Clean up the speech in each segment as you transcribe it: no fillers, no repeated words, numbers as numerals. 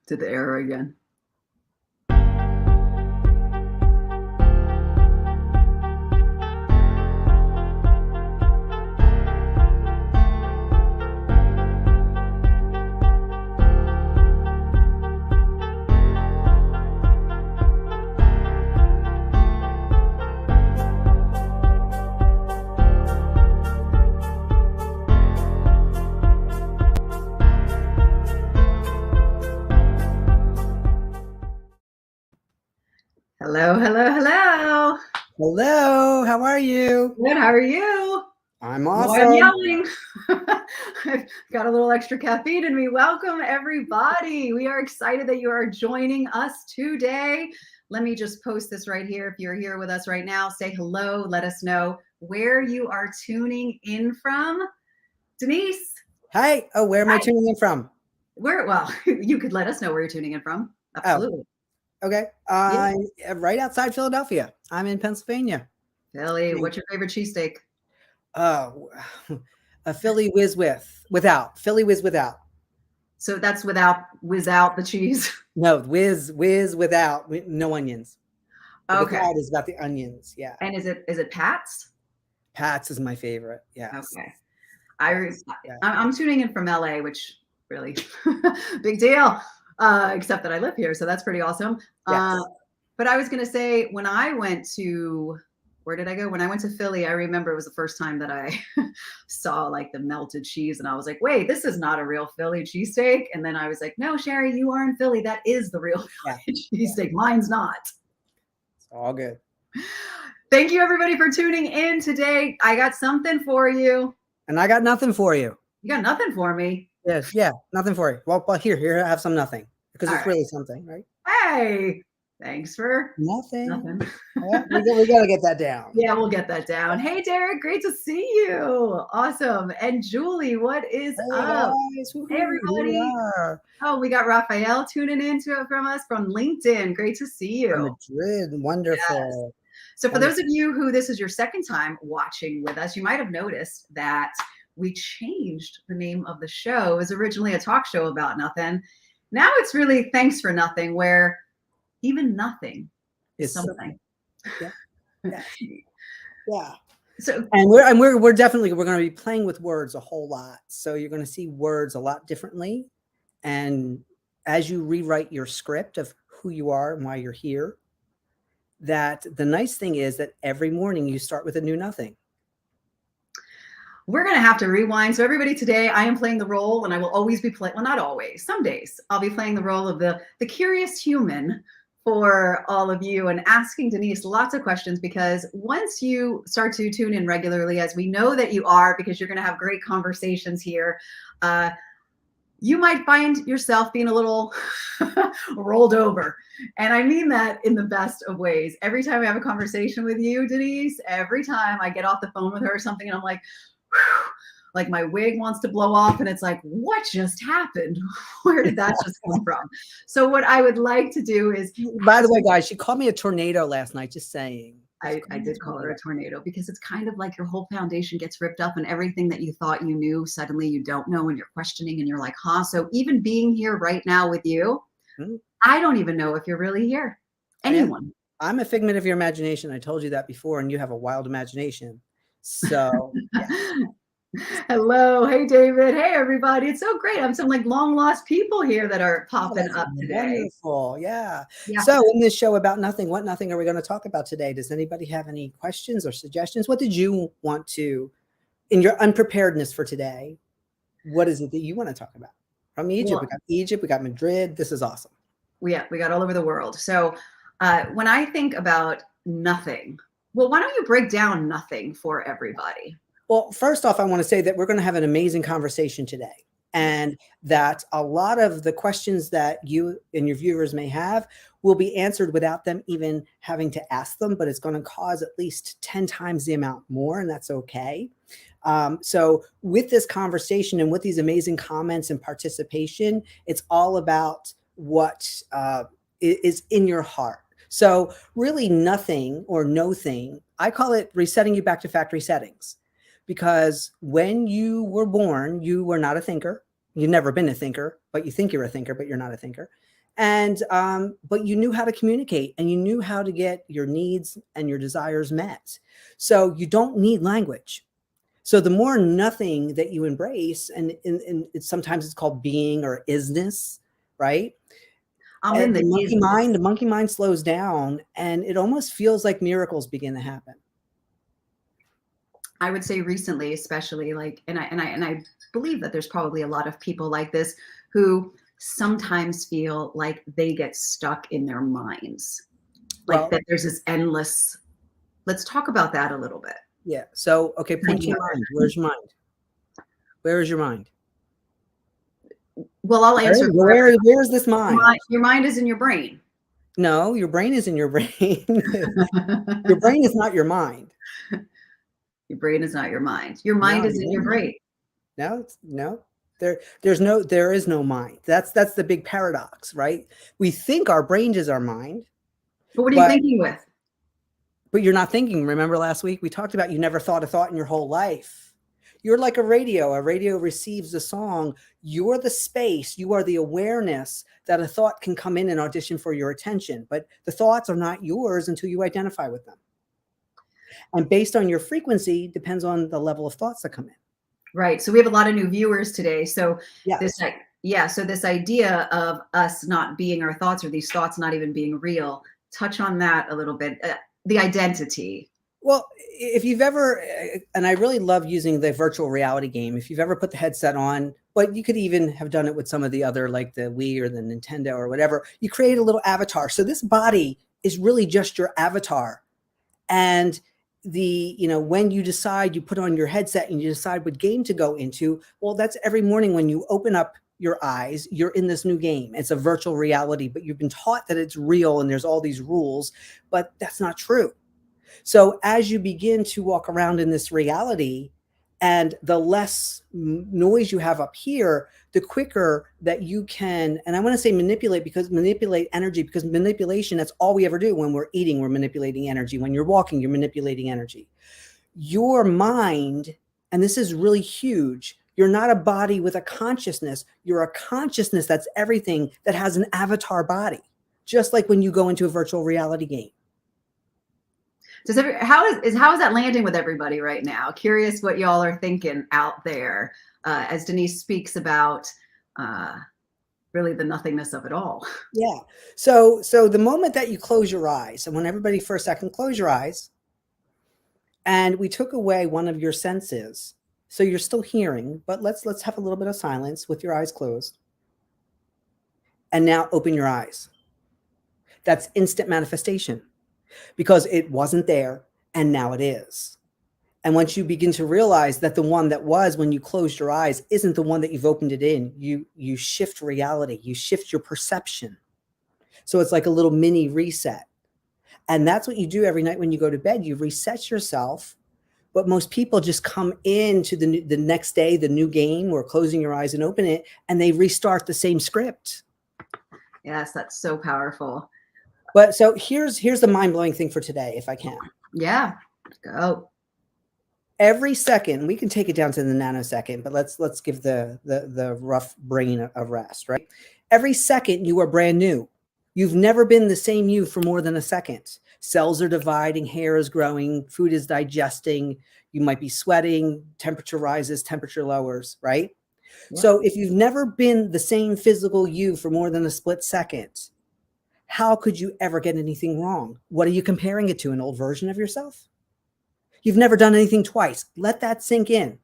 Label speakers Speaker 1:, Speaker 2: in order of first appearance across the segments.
Speaker 1: Did the error again. Hello, hello, hello.
Speaker 2: Hello, how are you?
Speaker 1: Good, how are you?
Speaker 2: I'm
Speaker 1: Boy,
Speaker 2: awesome.
Speaker 1: I'm yelling. I've got a little extra caffeine in me. Welcome, everybody. We are excited that you are joining us today. Let me just post this right here. If you're here with us right now, say hello. Let us know where you are tuning in from. Denise.
Speaker 2: Hi. Oh, where am I tuning in from?
Speaker 1: Well, you could let us know where you're tuning in from. Absolutely.
Speaker 2: Oh, okay. Right outside Philadelphia. I'm in Pennsylvania.
Speaker 1: Philly, what's your favorite cheesesteak?
Speaker 2: Oh, a Philly without. Philly whiz without.
Speaker 1: So that's without the cheese.
Speaker 2: No, whiz without, no onions. The
Speaker 1: Okay.
Speaker 2: without is about the onions. Yeah.
Speaker 1: And is it Pat's?
Speaker 2: Pat's is my favorite. Yeah.
Speaker 1: Okay. I'm tuning in from LA, which really big deal. Except that I live here, so that's pretty awesome.
Speaker 2: Yes.
Speaker 1: But I was gonna say, when I went to, where did I go? When I went to Philly, I remember it was the first time that I saw like the melted cheese, and I was like, wait, this is not a real Philly cheesesteak. And then I was like, no, Shari, you are in Philly. That is the real Philly cheesesteak. Mine's not.
Speaker 2: It's all good.
Speaker 1: Thank you, everybody, for tuning in today. I got something for you.
Speaker 2: And I got nothing for you.
Speaker 1: You got nothing for me?
Speaker 2: Yes, yeah, nothing for you. Well, here, I have some nothing, because it's really something, right?
Speaker 1: Hey, thanks for
Speaker 2: nothing.
Speaker 1: Yeah,
Speaker 2: we gotta get that down.
Speaker 1: Yeah, we'll get that down. Hey, Derek, great to see you. Awesome. And Julie, what is up?
Speaker 2: Guys,
Speaker 1: hey, everybody. Oh, we got Raphael tuning in from us from LinkedIn. Great to see you.
Speaker 2: From Madrid. Wonderful.
Speaker 1: Yes. So for those of you who this is your second time watching with us, you might have noticed that we changed the name of the show. It was originally a talk show about nothing. Now it's really Thanks for Nothing, where even nothing is something.
Speaker 2: Yeah. Yeah.
Speaker 1: So,
Speaker 2: and we're definitely going to be playing with words a whole lot. So you're going to see words a lot differently. And as you rewrite your script of who you are and why you're here, that the nice thing is that every morning you start with a new nothing.
Speaker 1: We're going to have to rewind. So everybody, today I am playing the role, and I will always be playing, well, not always, some days I'll be playing the role of the curious human for all of you, and asking Denise lots of questions, because once you start to tune in regularly, as we know that you are, because you're going to have great conversations here, you might find yourself being a little rolled over. And I mean that in the best of ways. Every time I have a conversation with you, Denise, every time I get off the phone with her or something, and I'm like, whew, like my wig wants to blow off, and it's like, what just happened? Where did that just come from? So what I would like to do is,
Speaker 2: by the way, guys, she called me a tornado last night, just saying.
Speaker 1: I did call her a tornado, because it's kind of like your whole foundation gets ripped up, and everything that you thought you knew, suddenly you don't know, and you're questioning, and you're like, huh? So even being here right now with you, I don't even know if you're really here. Anyone.
Speaker 2: I'm a figment of your imagination. I told you that before, and you have a wild imagination. So
Speaker 1: hello. Hey, David. Hey, everybody. It's so great. I'm some like long lost people here that are popping up today.
Speaker 2: Wonderful. Yeah. So in this show about nothing, what nothing are we going to talk about today? Does anybody have any questions or suggestions? What did you want to, in your unpreparedness for today, what is it that you want to talk about? From Egypt, we got Egypt, we got Madrid. This is awesome.
Speaker 1: We got all over the world. So when I think about nothing, well, why don't you break down nothing for everybody?
Speaker 2: Well, first off, I want to say that we're going to have an amazing conversation today, and that a lot of the questions that you and your viewers may have will be answered without them even having to ask them, but it's going to cause at least 10 times the amount more, and that's okay. So with this conversation and with these amazing comments and participation, it's all about what is in your heart. So really nothing or no thing, I call it resetting you back to factory settings. Because when you were born, you were not a thinker. You've never been a thinker, but you think you're a thinker, but you're not a thinker. And but you knew how to communicate, and you knew how to get your needs and your desires met. So you don't need language. So the more nothing that you embrace, and sometimes it's called being or isness, right?
Speaker 1: I'm in the
Speaker 2: The monkey mind slows down, and it almost feels like miracles begin to happen.
Speaker 1: I would say recently, especially like, and I believe that there's probably a lot of people like this who sometimes feel like they get stuck in their minds, like
Speaker 2: Well,
Speaker 1: that there's this endless. Let's talk about that a little bit.
Speaker 2: yeah. So, okay, point to
Speaker 1: Idea.
Speaker 2: your mind. Where's your mind? Where is your mind?
Speaker 1: Well, I'll answer.
Speaker 2: Where is this mind?
Speaker 1: Your mind is in your brain.
Speaker 2: No, your brain is in your brain. Your brain is not your mind.
Speaker 1: Your brain is not your mind. Your mind
Speaker 2: No,
Speaker 1: is in your brain.
Speaker 2: no, no. There is no mind. That's the big paradox, right? We think our brain is our mind,
Speaker 1: But what are you thinking with?
Speaker 2: but you're not thinking. Remember last week we talked about you never thought a thought in your whole life. You're like a radio. A radio receives a song. You're the space. You are the awareness that a thought can come in and audition for your attention. But the thoughts are not yours until you identify with them. And based on your frequency depends on the level of thoughts that come in.
Speaker 1: Right. So we have a lot of new viewers today. So
Speaker 2: Yes.
Speaker 1: so this idea of us not being our thoughts, or these thoughts not even being real, touch on that a little bit. The identity.
Speaker 2: Well, if you've ever, and I really love using the virtual reality game, if you've ever put the headset on, but you could even have done it with some of the other, like the Wii or the Nintendo or whatever, you create a little avatar. So this body is really just your avatar. And when you decide, you put on your headset and you decide what game to go into, well, that's every morning when you open up your eyes, you're in this new game. It's a virtual reality, but you've been taught that it's real and there's all these rules, but that's not true. So as you begin to walk around in this reality, and the less noise you have up here, the quicker that you can, and I want to say manipulate energy, because manipulation, that's all we ever do. When we're eating, we're manipulating energy. When you're walking, you're manipulating energy. Your mind, and this is really huge, you're not a body with a consciousness. You're a consciousness that's everything, that has an avatar body, just like when you go into a virtual reality game.
Speaker 1: How is that landing with everybody right now? Curious what y'all are thinking out there as Denise speaks about really the nothingness of it all.
Speaker 2: Yeah. So the moment that you close your eyes, and when everybody for a second close your eyes, and we took away one of your senses, so you're still hearing, but let's have a little bit of silence with your eyes closed. And now open your eyes. That's instant manifestation, because it wasn't there and now it is. And once you begin to realize that the one that was when you closed your eyes isn't the one that you've opened it in, you shift reality, you shift your perception. So it's like a little mini reset. And that's what you do every night when you go to bed. You reset yourself. But most people just come into the next day, the new game, or closing your eyes and open it, and they restart the same script.
Speaker 1: Yes, that's so powerful.
Speaker 2: But so here's the mind-blowing thing for today, if I can.
Speaker 1: Yeah, go.
Speaker 2: Every second, we can take it down to the nanosecond, but let's give the rough brain a rest, right? Every second you are brand new. You've never been the same you for more than a second. Cells are dividing, hair is growing, food is digesting, you might be sweating, temperature rises, temperature lowers, right? Yeah. So if you've never been the same physical you for more than a split second, how could you ever get anything wrong? What are you comparing it to? An old version of yourself? You've never done anything twice. Let that sink in.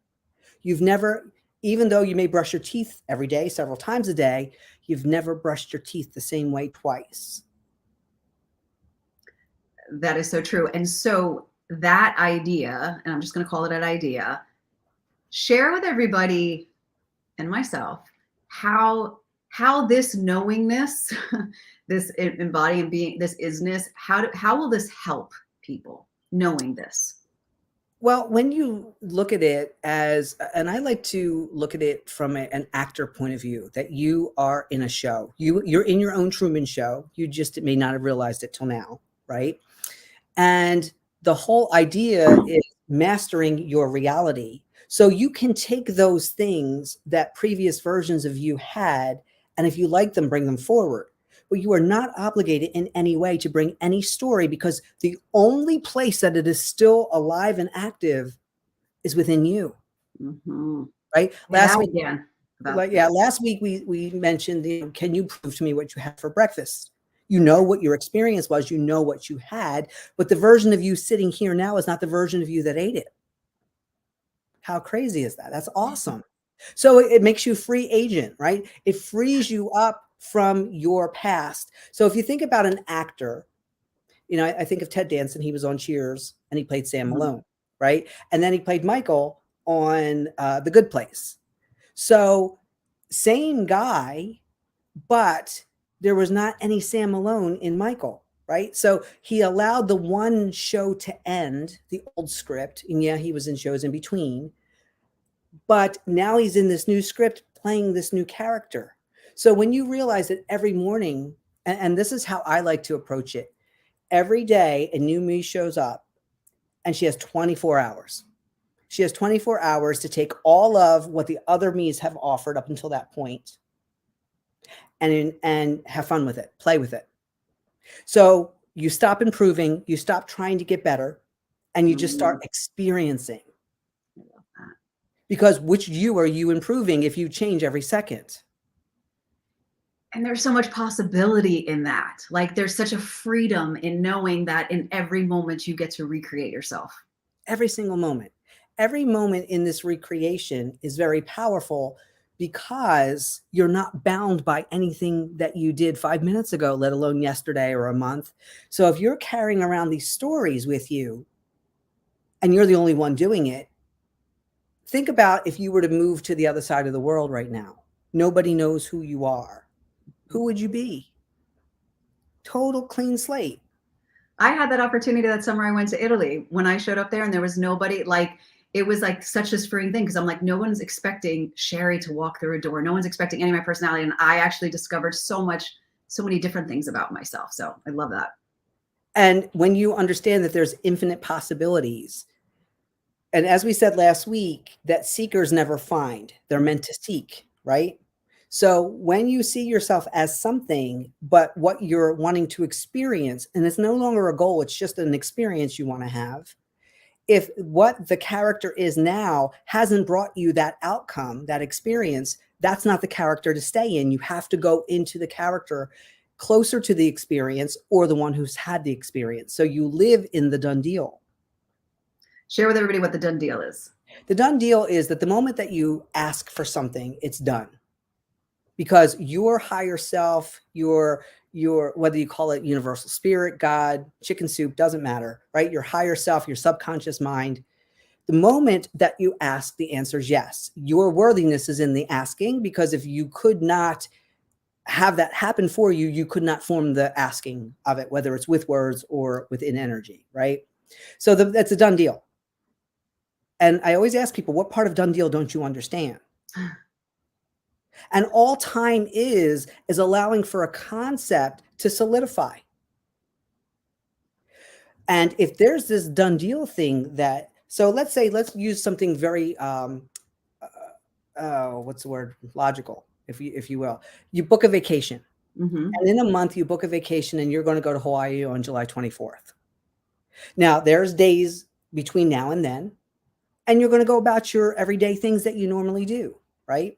Speaker 2: You've never, even though you may brush your teeth every day, several times a day, you've never brushed your teeth the same way twice.
Speaker 1: That is so true. And so that idea, and I'm just going to call it an idea, share with everybody and myself how this knowingness, this embodying being, this isness, how will this help people knowing this?
Speaker 2: Well, when you look at it as, and I like to look at it from an actor point of view, that you are in a show. You're in your own Truman Show. You just may not have realized it till now, right? And the whole idea is mastering your reality. So you can take those things that previous versions of you had, and if you like them, bring them forward. but you are not obligated in any way to bring any story, because the only place that it is still alive and active is within you,
Speaker 1: Mhm.
Speaker 2: right?
Speaker 1: Say that again about this.
Speaker 2: Last week we mentioned, can you prove to me what you had for breakfast? You know what your experience was, you know what you had, but the version of you sitting here now is not the version of you that ate it. How crazy is that? That's awesome. So it makes you a free agent, right? It frees you up from your past. So if you think about an actor, I think of Ted Danson. He was on Cheers and he played Sam
Speaker 1: Mhm.
Speaker 2: Malone, right? And then he played Michael on The Good Place. So same guy, but there was not any Sam Malone in Michael, right? So he allowed the one show to end, the old script. And yeah, he was in shows in between, but now he's in this new script playing this new character. So when you realize that every morning, and this is how I like to approach it, every day a new me shows up and she has 24 hours. She has 24 hours to take all of what the other me's have offered up until that point and have fun with it, play with it. So you stop improving, you stop trying to get better, and you just start
Speaker 1: Mhm.
Speaker 2: experiencing.
Speaker 1: I love that.
Speaker 2: Because which you are you improving if you change every second?
Speaker 1: And there's so much possibility in that. Like there's such a freedom in knowing that in every moment you get to recreate yourself.
Speaker 2: Every single moment. Every moment in this recreation is very powerful because you're not bound by anything that you did 5 minutes ago, let alone yesterday or a month. So if you're carrying around these stories with you and you're the only one doing it, think about if you were to move to the other side of the world right now. Nobody knows who you are. Who would you be? Total clean slate.
Speaker 1: I had that opportunity that summer I went to Italy when I showed up there and there was nobody. Like it was like such a freeing thing because I'm like, no one's expecting Shari to walk through a door. No one's expecting any of my personality. And I actually discovered so many different things about myself. So I love that.
Speaker 2: And when you understand that there's infinite possibilities, and as we said last week, that seekers never find, they're meant to seek, right? So when you see yourself as something, but what you're wanting to experience, and it's no longer a goal, it's just an experience you want to have. If what the character is now hasn't brought you that outcome, that experience, that's not the character to stay in. You have to go into the character closer to the experience or the one who's had the experience. So you live in the done deal.
Speaker 1: Share with everybody what the done deal is.
Speaker 2: The done deal is that the moment that you ask for something, it's done. Because your higher self, your whether you call it universal spirit, God, chicken soup, doesn't matter, right? Your higher self, your subconscious mind, the moment that you ask, the answer is yes. Your worthiness is in the asking, because if you could not have that happen for you, you could not form the asking of it, whether it's with words or within energy, right? So that's a done deal. And I always ask people, what part of done deal don't you understand? And all time is allowing for a concept to solidify. And if there's this done deal thing that, so let's use something very, what's the word? Logical, if you will. You book a vacation.
Speaker 1: Mm-hmm.
Speaker 2: And in a month, you book a vacation and you're going to go to Hawaii on July 24th. Now, there's days between now and then, and you're going to go about your everyday things that you normally do, right?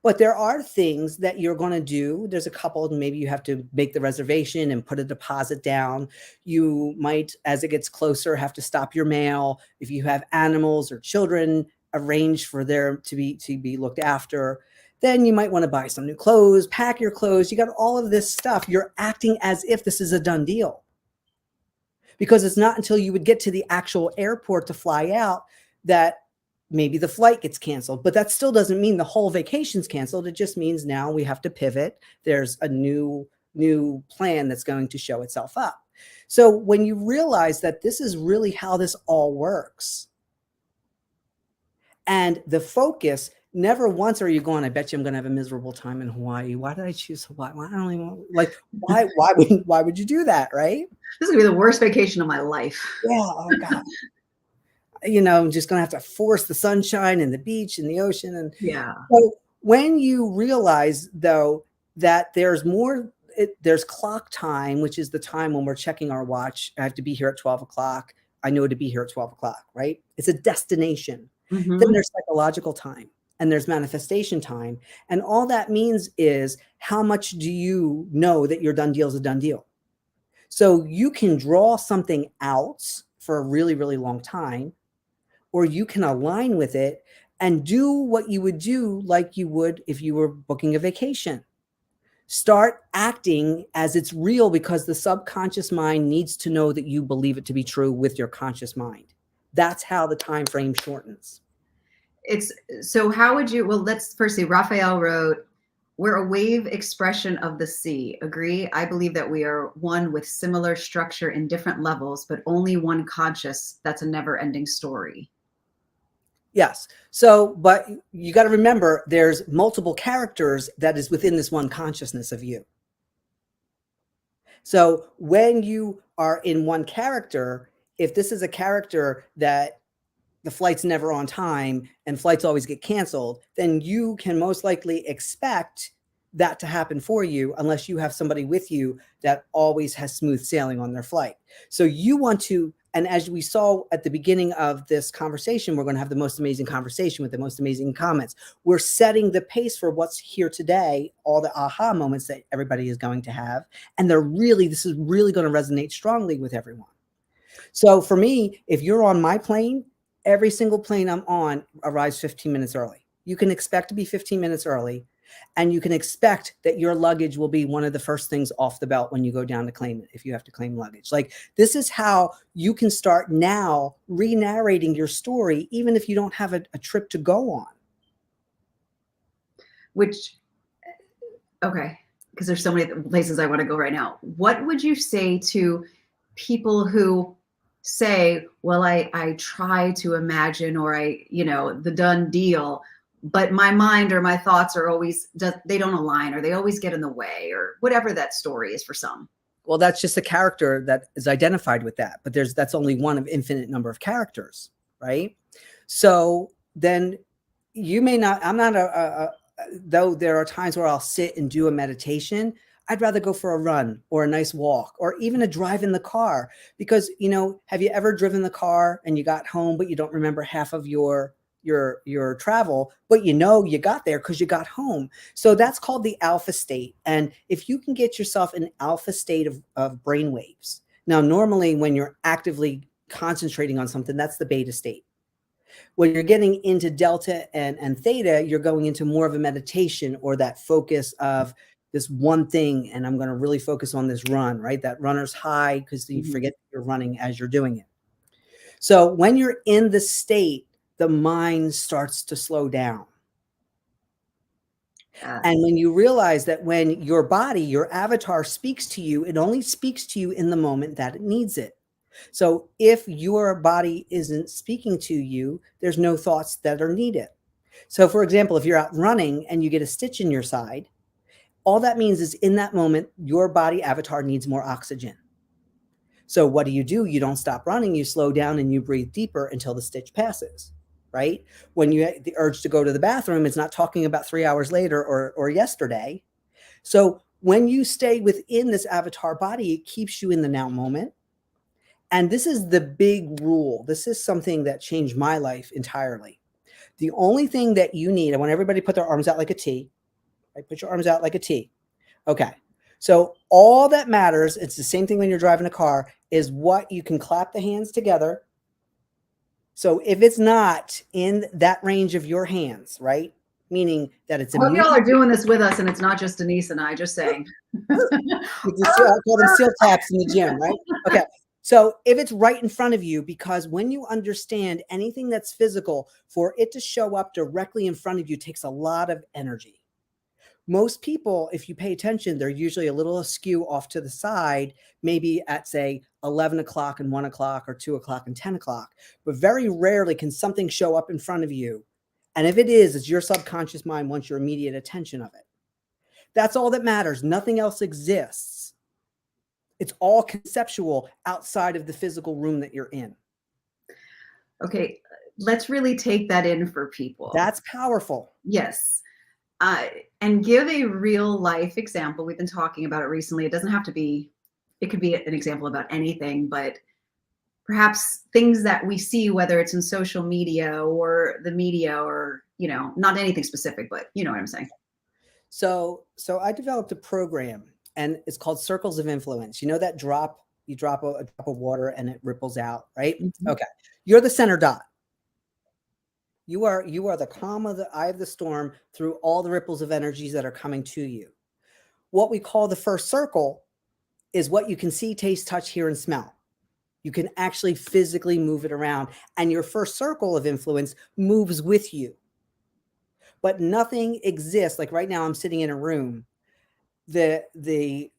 Speaker 2: But there are things that you're going to do. There's a couple, maybe you have to make the reservation and put a deposit down. You might, as it gets closer, have to stop your mail. If you have animals or children, arrange for there to be looked after. Then you might want to buy some new clothes, pack your clothes. You got all of this stuff. You're acting as if this is a done deal. Because it's not until you would get to the actual airport to fly out that maybe the flight gets canceled, but that still doesn't mean the whole vacation's canceled. It just means now we have to pivot. There's a new plan that's going to show itself up. So when you realize that this is really how this all works, and the focus, never once are you going, I bet you I'm going to have a miserable time in Hawaii. Why did I choose Hawaii? Why don't I even, like, why would you do that? Right?
Speaker 1: This is gonna be the worst vacation of my life.
Speaker 2: Yeah. Oh God. I'm just going to have to force the sunshine and the beach and the ocean. And
Speaker 1: Yeah.
Speaker 2: so when you realize, though, that there's more, there's clock time, which is the time when we're checking our watch. I have to be here at 12 o'clock. I know to be here at 12 o'clock, right? It's a destination. Then there's psychological time and there's manifestation time. And all that means is how much do you know that your done deal is a done deal? So you can draw something out for a really, really long time, or you can align with it and do what you would do like you would if you were booking a vacation. Start acting as it's real, because the subconscious mind needs to know that you believe it to be true with your conscious mind. That's how the time frame shortens.
Speaker 1: It's so how would you, well, let's first see, Raphael wrote, we're a wave expression of the sea. Agree? I believe that we are one with similar structure in different levels, but only one conscious. That's a never ending story.
Speaker 2: Yes. So, but you got to remember there's multiple characters that is within this one consciousness of you. So when you are in one character, if this is a character that the flight's never on time and flights always get canceled, then you can most likely expect that to happen for you, unless you have somebody with you that always has smooth sailing on their flight. So you want to, and as we saw at the beginning of this conversation, we're going to have the most amazing conversation with the most amazing comments. We're setting the pace for what's here today, all the aha moments that everybody is going to have. And this is really going to resonate strongly with everyone. So for me, if you're on my plane, every single plane I'm on arrives 15 minutes early. You can expect to be 15 minutes early, and you can expect that your luggage will be one of the first things off the belt when you go down to claim it, if you have to claim luggage. Like, this is how you can start now re-narrating your story, even if you don't have a trip to go on.
Speaker 1: Which, okay, because there's so many places I want to go right now. What would you say to people who say, well, I try to imagine, or the done deal, but my mind or my thoughts are always, they don't align, or they always get in the way, or whatever that story is for some?
Speaker 2: Well, that's just a character that is identified with that, but that's only one of infinite number of characters, right? So then you may not, I'm not though there are times where I'll sit and do a meditation, I'd rather go for a run or a nice walk or even a drive in the car, because, have you ever driven the car and you got home, but you don't remember half of your travel, but you got there because you got home. So that's called the alpha state. And if you can get yourself an alpha state of brain waves, now normally when you're actively concentrating on something, that's the beta state. When you're getting into delta and theta, you're going into more of a meditation, or that focus of this one thing, and I'm going to really focus on this run, right? That runner's high, because you forget you're running as you're doing it. So when you're in the state, the mind starts to slow down. And when you realize that when your body, your avatar speaks to you, it only speaks to you in the moment that it needs it. So if your body isn't speaking to you, there's no thoughts that are needed. So for example, if you're out running and you get a stitch in your side, all that means is in that moment, your body avatar needs more oxygen. So what do? You don't stop running, you slow down and you breathe deeper until the stitch passes, right? When you have the urge to go to the bathroom, it's not talking about 3 hours later or yesterday. So when you stay within this avatar body, it keeps you in the now moment. And this is the big rule. This is something that changed my life entirely. The only thing that you need, I want everybody to put their arms out like a T, right? Put your arms out like a T. Okay. So all that matters, it's the same thing when you're driving a car, is what you can clap the hands together. So if it's not in that range of your hands, right? Meaning that it's
Speaker 1: I hope y'all are doing this with us and it's not just Denise and I, just saying.
Speaker 2: I call them seal taps in the gym, right? Okay. So if it's right in front of you, because when you understand anything that's physical, for it to show up directly in front of you takes a lot of energy. Most people, if you pay attention, they're usually a little askew off to the side, maybe at say 11 o'clock and 1 o'clock or 2 o'clock and 10 o'clock. But very rarely can something show up in front of you. And if it is, it's your subconscious mind wants your immediate attention of it. That's all that matters. Nothing else exists. It's all conceptual outside of the physical room that you're in.
Speaker 1: Okay, let's really take that in for people.
Speaker 2: That's powerful.
Speaker 1: Yes. And give a real life example. We've been talking about it recently. It doesn't have to be, it could be an example about anything, but perhaps things that we see, whether it's in social media or the media or, you know, not anything specific, but you know what I'm saying.
Speaker 2: So I developed a program, and it's called Circles of Influence. You know that drop, you drop a drop of water and it ripples out, right?
Speaker 1: Mhm.
Speaker 2: Okay. You're the center dot. You are the calm of the eye of the storm through all the ripples of energies that are coming to you. What we call the first circle is what you can see, taste, touch, hear, and smell. You can actually physically move it around, and your first circle of influence moves with you. But nothing exists. Like right now, I'm sitting in a room. The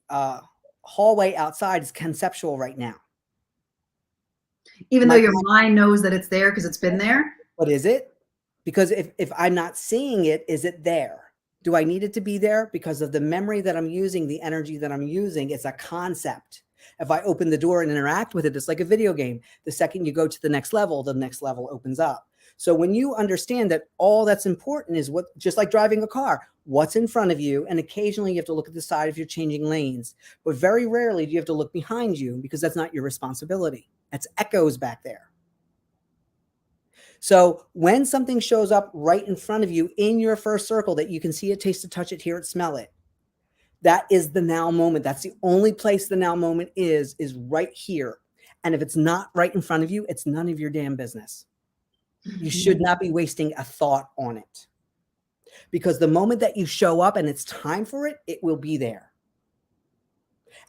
Speaker 2: hallway outside is conceptual right now.
Speaker 1: Even though
Speaker 2: My
Speaker 1: your mind knows that it's there because it's been there.
Speaker 2: What is it? Because if I'm not seeing it, is it there? Do I need it to be there? Because of the memory that I'm using, the energy that I'm using, it's a concept. If I open the door and interact with it, it's like a video game. The second you go to the next level opens up. So when you understand that all that's important is what, just like driving a car, what's in front of you, and occasionally you have to look at the side if you're changing lanes, but very rarely do you have to look behind you because that's not your responsibility. That's echoes back there. So when something shows up right in front of you in your first circle that you can see it, taste it, touch it, hear it, smell it, that is the now moment. That's the only place the now moment is right here. And if it's not right in front of you, it's none of your damn business. You should not be wasting a thought on it. Because the moment that you show up and it's time for it, it will be there.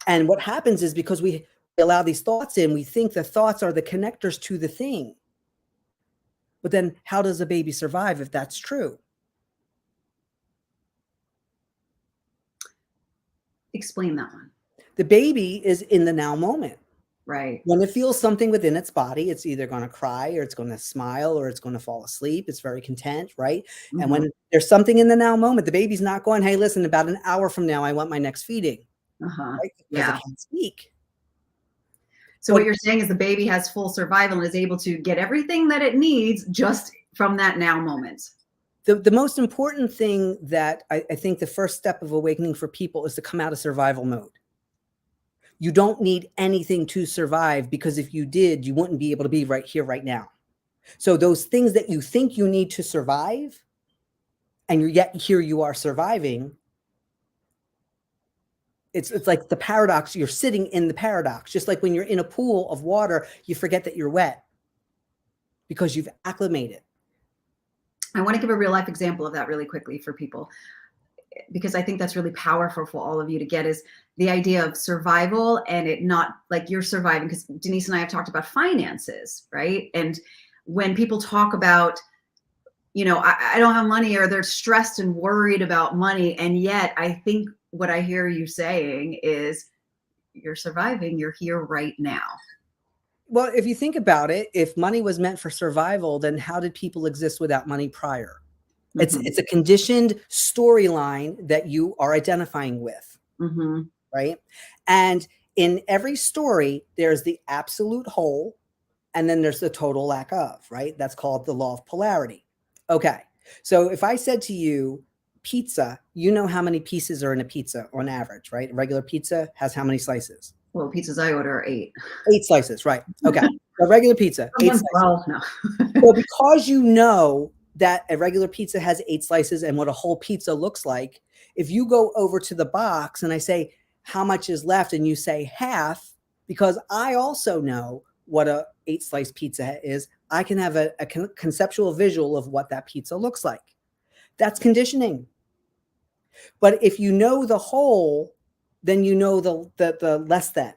Speaker 2: And what happens is because we allow these thoughts in, we think the thoughts are the connectors to the thing. But then how does a baby survive if that's true?
Speaker 1: Explain that one.
Speaker 2: The baby is in the now moment.
Speaker 1: Right.
Speaker 2: When it feels something within its body, it's either going to cry or it's going to smile or it's going to fall asleep. It's very content, right?
Speaker 1: Mm-hmm.
Speaker 2: And when there's something in the now moment, the baby's not going, hey, listen, about an hour from now, I want my next feeding. Right? Because it can't speak.
Speaker 1: So what you're saying is the baby has full survival and is able to get everything that it needs just from that now moment.
Speaker 2: The most important thing that I think the first step of awakening for people is to come out of survival mode. You don't need anything to survive, because if you did, you wouldn't be able to be right here, right now. So those things that you think you need to survive, and yet here you are surviving, it's like the paradox. You're sitting in the paradox. Just like when you're in a pool of water, you forget that you're wet because you've acclimated.
Speaker 1: I want to give a real life example of that really quickly for people, because I think that's really powerful for all of you to get, is the idea of survival and it not like you're surviving. Because Denise and I have talked about finances, right? And when people talk about, you know, I don't have money, or they're stressed and worried about money. And yet I think what I hear you saying is you're surviving, you're here right now.
Speaker 2: Well, if you think about it, if money was meant for survival, then how did people exist without money prior?
Speaker 1: Mm-hmm.
Speaker 2: It's a conditioned storyline that you are identifying with,
Speaker 1: mm-hmm.
Speaker 2: right? And in every story, there's the absolute whole, and then there's the total lack of, right? That's called the law of polarity. Okay, so if I said to you, pizza, you know how many pieces are in a pizza on average, right? A regular pizza has how many slices?
Speaker 1: Well, pizzas I order are 8.
Speaker 2: 8 slices, right? Okay, a regular pizza, 8 slices.
Speaker 1: Well, no.
Speaker 2: Well, because you know that a regular pizza has 8 slices and what a whole pizza looks like, if you go over to the box and I say, how much is left? And you say half, because I also know what a 8 slice pizza is, I can have a conceptual visual of what that pizza looks like. That's conditioning. But if you know the whole, then you know the less than.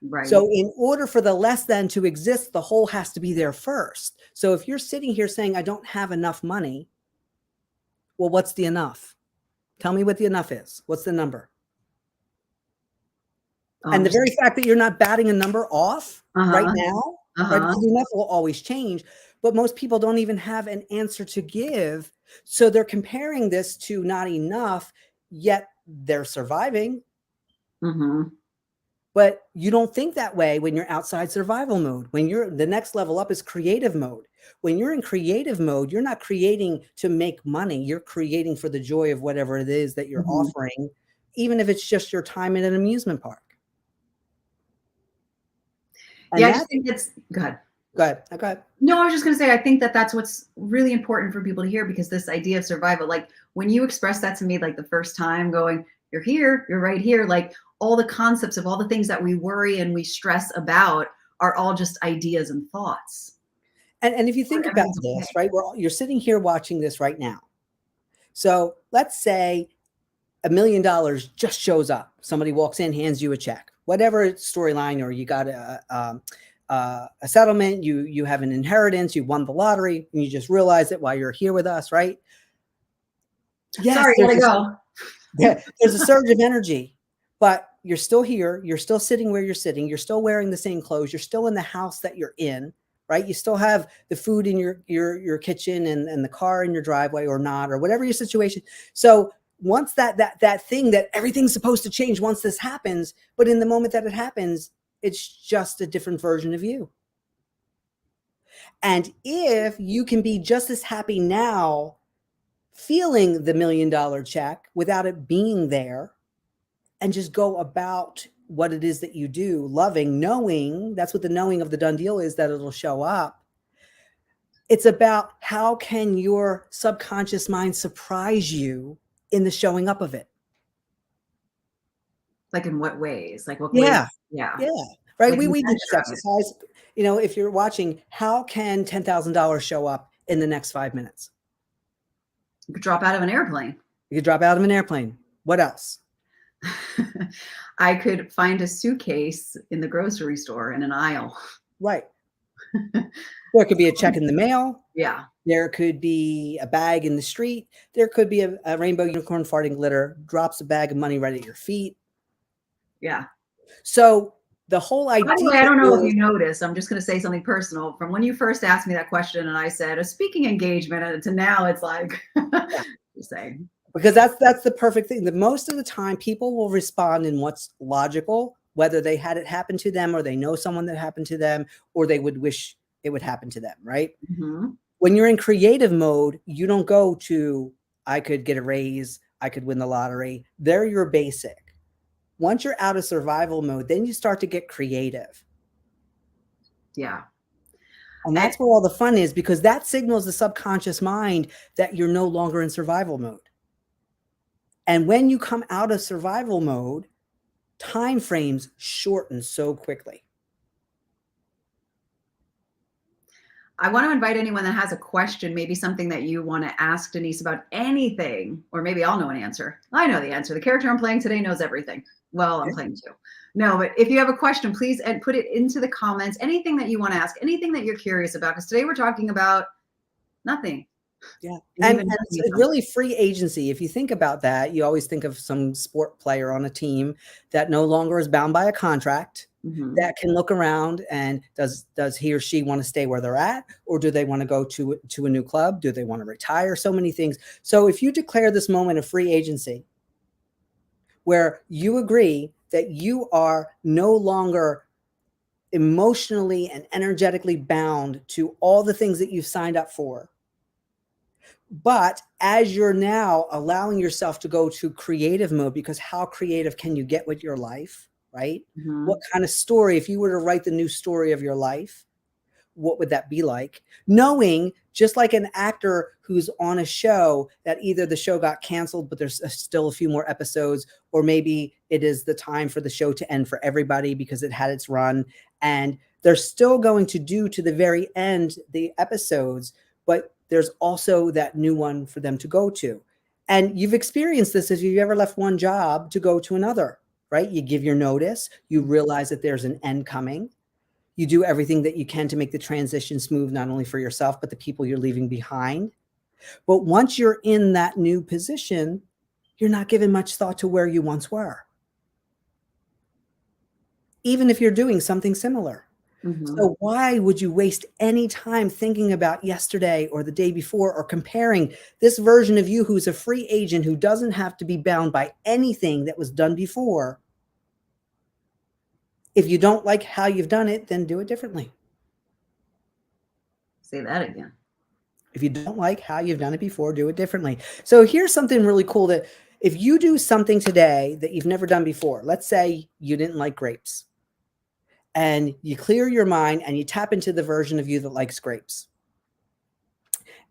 Speaker 1: Right.
Speaker 2: So in order for the less than to exist, the whole has to be there first. So if you're sitting here saying, I don't have enough money, well, what's the enough? Tell me what the enough is. What's the number? And the very fact that you're not batting a number off right now, right? Because the enough will always change, but most people don't even have an answer to give. So they're comparing this to not enough, yet they're surviving.
Speaker 1: Mm-hmm.
Speaker 2: But you don't think that way when you're outside survival mode. When you're the next level up is creative mode. When you're in creative mode, you're not creating to make money. You're creating for the joy of whatever it is that you're
Speaker 1: Mhm.
Speaker 2: offering, even if it's just your time in an amusement park.
Speaker 1: Yeah,
Speaker 2: And
Speaker 1: I just
Speaker 2: that's
Speaker 1: think it's go ahead.
Speaker 2: go ahead. Go ahead.
Speaker 1: No, I was just going to say, I think that that's what's really important for people to hear because this idea of survival, like when you express that to me, like the first time going, you're here, you're right here, like all the concepts of all the things that we worry and we stress about are all just ideas and thoughts.
Speaker 2: And if you think about
Speaker 1: Everything's okay.
Speaker 2: this, right, you're sitting here watching this right now. So let's say $1 million just shows up. Somebody walks in, hands you a check, whatever storyline, or you got a settlement, you have an inheritance, you won the lottery, and you just realize it while you're here with us, right? Yes,
Speaker 1: Sorry, gotta go.
Speaker 2: there's a surge of energy, but you're still here. You're still sitting where you're sitting. You're still wearing the same clothes. You're still in the house that you're in, right? You still have the food in your kitchen and the car in your driveway or not, or whatever your situation. So once that thing that everything's supposed to change once this happens, but in the moment that it happens, it's just a different version of you. And if you can be just as happy now feeling the $1 million check without it being there and just go about what it is that you do, loving, knowing, that's what the knowing of the done deal is, that it'll show up. It's about how can your subconscious mind surprise you in the showing up of it.
Speaker 1: Like in what ways? Like what ways?
Speaker 2: Yeah.
Speaker 1: Yeah.
Speaker 2: Yeah. Right.
Speaker 1: Like
Speaker 2: We did this
Speaker 1: adventure.
Speaker 2: exercise. If you're watching, how can $10,000 show up in the next 5 minutes?
Speaker 1: You could drop out of an airplane.
Speaker 2: You could drop out of an airplane. What else?
Speaker 1: I could find a suitcase in the grocery store in an aisle.
Speaker 2: Right. There could be a check in the mail.
Speaker 1: Yeah.
Speaker 2: There could be a bag in the street. There could be a rainbow unicorn farting glitter, drops a bag of money right at your feet.
Speaker 1: Yeah.
Speaker 2: So the whole idea
Speaker 1: By the way, I don't know if
Speaker 2: is,
Speaker 1: you noticed, I'm just going to say something personal. From when you first asked me that question and I said a speaking engagement, and to now it's like, just saying.
Speaker 2: because that's the perfect thing. That most of the time people will respond in what's logical, whether they had it happen to them or they know someone that happened to them, or they would wish it would happen to them, right?
Speaker 1: Mm-hmm.
Speaker 2: When you're in creative mode, you don't go to, I could get a raise, I could win the lottery. They're your basic. Once you're out of survival mode, then you start to get creative.
Speaker 1: Yeah.
Speaker 2: And that's where all the fun is, because that signals the subconscious mind that you're no longer in survival mode. And when you come out of survival mode, time frames shorten so quickly.
Speaker 1: I want to invite anyone that has a question, maybe something that you want to ask Denise about anything, or maybe I'll know an answer. I know the answer. The character I'm playing today knows everything. Well, I'm playing too. No, but if you have a question, please put it into the comments. Anything that you want to ask, anything that you're curious about, because today we're talking about nothing.
Speaker 2: Yeah. And it's really free agency. If you think about that, you always think of some sport player on a team that no longer is bound by a contract, that can look around and does he or she want to stay where they're at, or do they want to go to a new club? Do they want to retire? So many things. So if you declare this moment of free agency, where you agree that you are no longer emotionally and energetically bound to all the things that you've signed up for, but as you're now allowing yourself to go to creative mode, because how creative can you get with your life, right? What kind of story, if you were to write the new story of your life, what would that be like? Knowing, just like an actor who's on a show, that either the show got canceled, but there's still a few more episodes, or maybe it is the time for the show to end for everybody because it had its run, and they're still going to do to the very end the episodes, but there's also that new one for them to go to. And you've experienced this if you've ever left one job to go to another, right? You give your notice, you realize that there's an end coming. You do everything that you can to make the transition smooth, not only for yourself, but the people you're leaving behind. But once you're in that new position, you're not giving much thought to where you once were, even if you're doing something similar. So why would you waste any time thinking about yesterday or the day before, or comparing this version of you who's a free agent, who doesn't have to be bound by anything that was done before? If you don't like how you've done it, then do it differently.
Speaker 1: Say that again.
Speaker 2: If you don't like how you've done it before, do it differently. So here's something really cool that if you do something today that you've never done before, let's say you didn't like grapes, and you clear your mind and you tap into the version of you that likes grapes.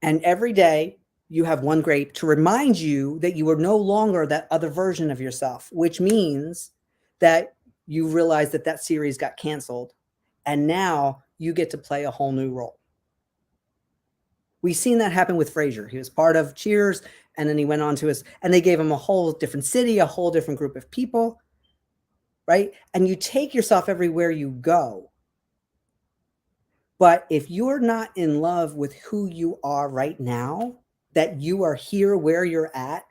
Speaker 2: And every day you have one grape to remind you that you are no longer that other version of yourself, which means that you realize that that series got canceled and now you get to play a whole new role. We've seen that happen with Frasier. He was part of Cheers, and then he went on to his, and they gave him a whole different city, a whole different group of people, right? And you take yourself everywhere you go. But if you're not in love with who you are right now, that you are here where you're at,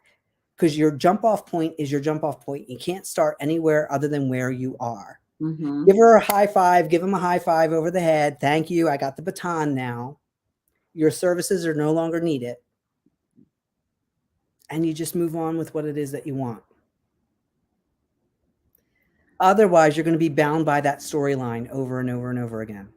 Speaker 2: because your jump off point is your jump off point. You can't start anywhere other than where you are.
Speaker 1: Mm-hmm.
Speaker 2: Give her a high five, give him a high five over the head. Thank you. I got the baton now. Your services are no longer needed. And you just move on with what it is that you want. Otherwise, you're going to be bound by that storyline over and over and over again.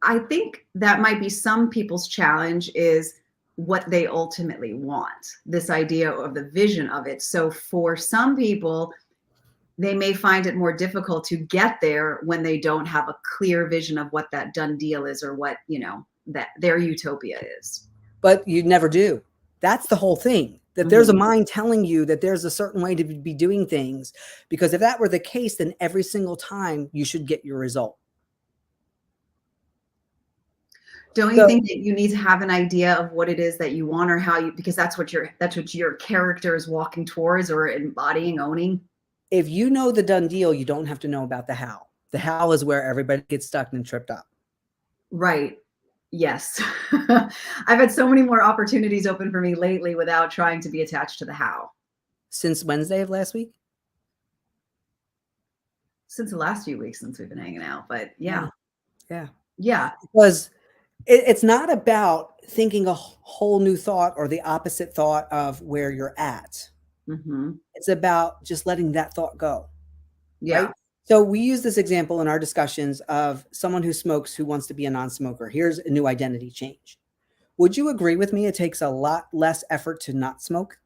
Speaker 1: I think that might be some people's challenge is what they ultimately want, this idea of the vision of it. So for some people, they may find it more difficult to get there when they don't have a clear vision of what that done deal is or what, you know, that their utopia is.
Speaker 2: But you never do. That's the whole thing, that there's a mind telling you that there's a certain way to be doing things. Because if that were the case, then every single time you should get your result.
Speaker 1: Don't you think that you need to have an idea of what it is that you want or how you, because that's what your character is walking towards or embodying, owning?
Speaker 2: If you know the done deal, you don't have to know about the how. The how is where everybody gets stuck and tripped up.
Speaker 1: Right. Yes. I've had so many more opportunities open for me lately without trying to be attached to the how.
Speaker 2: Since Wednesday of last week?
Speaker 1: Since the last few weeks since we've been hanging out, but yeah.
Speaker 2: Yeah.
Speaker 1: Yeah.
Speaker 2: Because it's not about thinking a whole new thought or the opposite thought of where you're at.
Speaker 1: Mm-hmm.
Speaker 2: It's about just letting that thought go.
Speaker 1: Yeah.
Speaker 2: Right? So we use this example in our discussions of someone who smokes who wants to be a non-smoker. Here's a new identity change. Would you agree with me? It takes a lot less effort to not smoke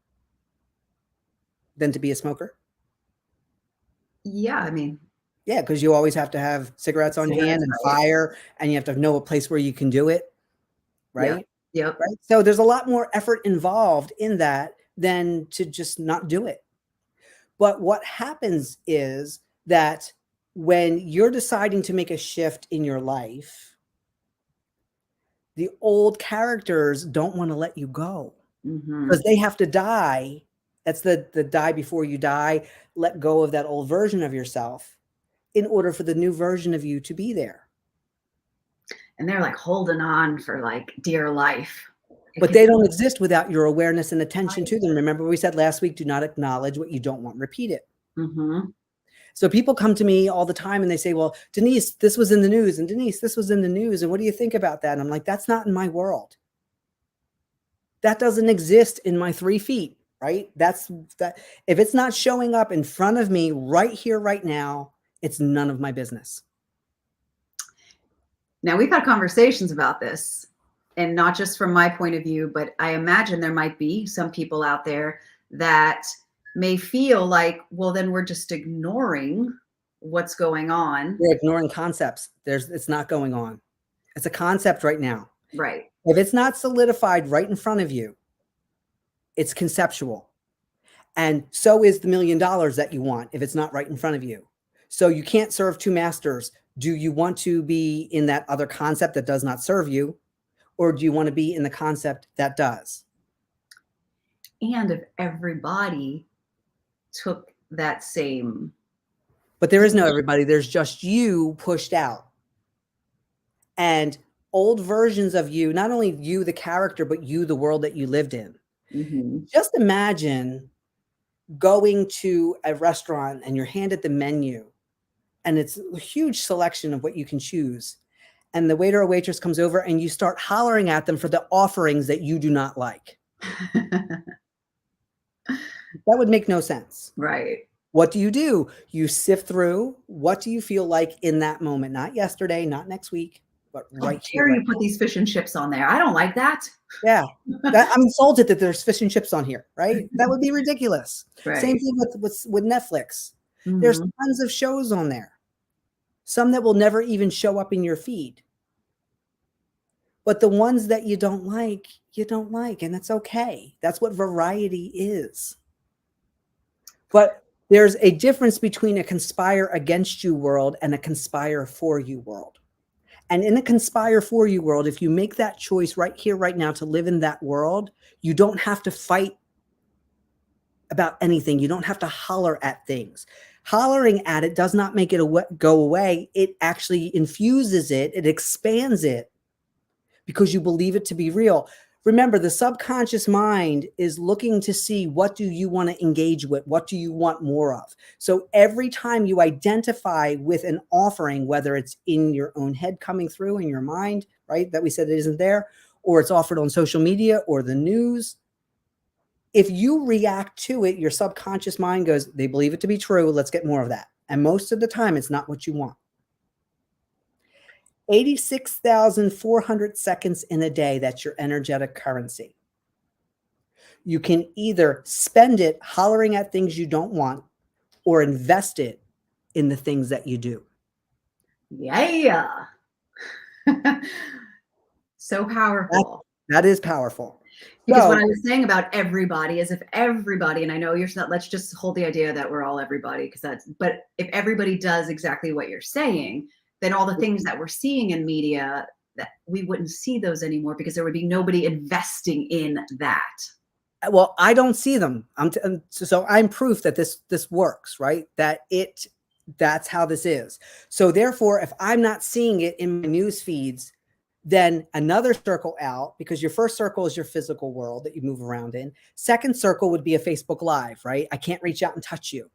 Speaker 2: than to be a smoker.
Speaker 1: Yeah. I mean,
Speaker 2: yeah, because you always have to have cigarettes on hand and fire, and you have to know a place where you can do it. Right.
Speaker 1: Yeah. Yep.
Speaker 2: Right. So there's a lot more effort involved in that than to just not do it. But what happens is that when you're deciding to make a shift in your life, the old characters don't want to let you go because they have to die. That's the die before you die. Let go of that old version of yourself in order for the new version of you to be there.
Speaker 1: And they're like holding on for like dear life.
Speaker 2: But they don't exist without your awareness and attention to them. Remember we said last week, do not acknowledge what you don't want repeated.
Speaker 1: Mm-hmm.
Speaker 2: So people come to me all the time and they say, well, Denise, this was in the news, and Denise, this was in the news. And what do you think about that? And I'm like, that's not in my world. That doesn't exist in my 3 feet, right? That's that. If it's not showing up in front of me right here, right now, it's none of my business.
Speaker 1: Now we've had conversations about this, and not just from my point of view, but I imagine there might be some people out there that may feel like, well, then we're just ignoring what's going on.
Speaker 2: We're ignoring concepts. It's not going on. It's a concept right now.
Speaker 1: Right.
Speaker 2: If it's not solidified right in front of you, it's conceptual. And so is the $1 million that you want if it's not right in front of you. So you can't serve two masters. Do you want to be in that other concept that does not serve you? Or do you want to be in the concept that does?
Speaker 1: And if everybody took that same.
Speaker 2: But there is no everybody. There's just you pushed out. And old versions of you, not only you, the character, but you, the world that you lived in.
Speaker 1: Mm-hmm.
Speaker 2: Just imagine going to a restaurant and you're handed the menu and it's a huge selection of what you can choose. And the waiter or waitress comes over and you start hollering at them for the offerings that you do not like. That would make no sense.
Speaker 1: Right.
Speaker 2: What do? You sift through. What do you feel like in that moment? Not yesterday, not next week, but
Speaker 1: How
Speaker 2: right here,
Speaker 1: dare
Speaker 2: right
Speaker 1: you put these fish and chips on there? I don't like that.
Speaker 2: Yeah. I'm insulted that there's fish and chips on here, right? That would be ridiculous. Same
Speaker 1: Right.
Speaker 2: thing with Netflix. There's
Speaker 1: Mhm.
Speaker 2: tons of shows on there. Some that will never even show up in your feed. But the ones that you don't like, and that's okay. That's what variety is. But there's a difference between a conspire against you world and a conspire for you world. And in a conspire for you world, if you make that choice right here, right now to live in that world, you don't have to fight about anything. You don't have to holler at things. Hollering at it does not make it go away. It actually infuses it, it expands it because you believe it to be real. Remember, the subconscious mind is looking to see, what do you want to engage with? What do you want more of? So every time you identify with an offering, whether it's in your own head coming through in your mind, right, that we said it isn't there, or it's offered on social media or the news, if you react to it, your subconscious mind goes, they believe it to be true. Let's get more of that. And most of the time, it's not what you want. 86,400 seconds in a day, that's your energetic currency. You can either spend it hollering at things you don't want or invest it in the things that you do.
Speaker 1: Yeah. So powerful.
Speaker 2: That is powerful.
Speaker 1: Because what
Speaker 2: So,
Speaker 1: I was saying about everybody is, if everybody, and I know you're not, let's just hold the idea that we're all everybody, because but if everybody does exactly what you're saying, then all the things that we're seeing in media, that we wouldn't see those anymore, because there would be nobody investing in that.
Speaker 2: well, I don't see them. So I'm proof that this works, right? That's how this is. So therefore, if I'm not seeing it in my news feeds, then another circle out, because your first circle is your physical world that you move around in. Second circle would be a Facebook Live, right? I can't reach out and touch you.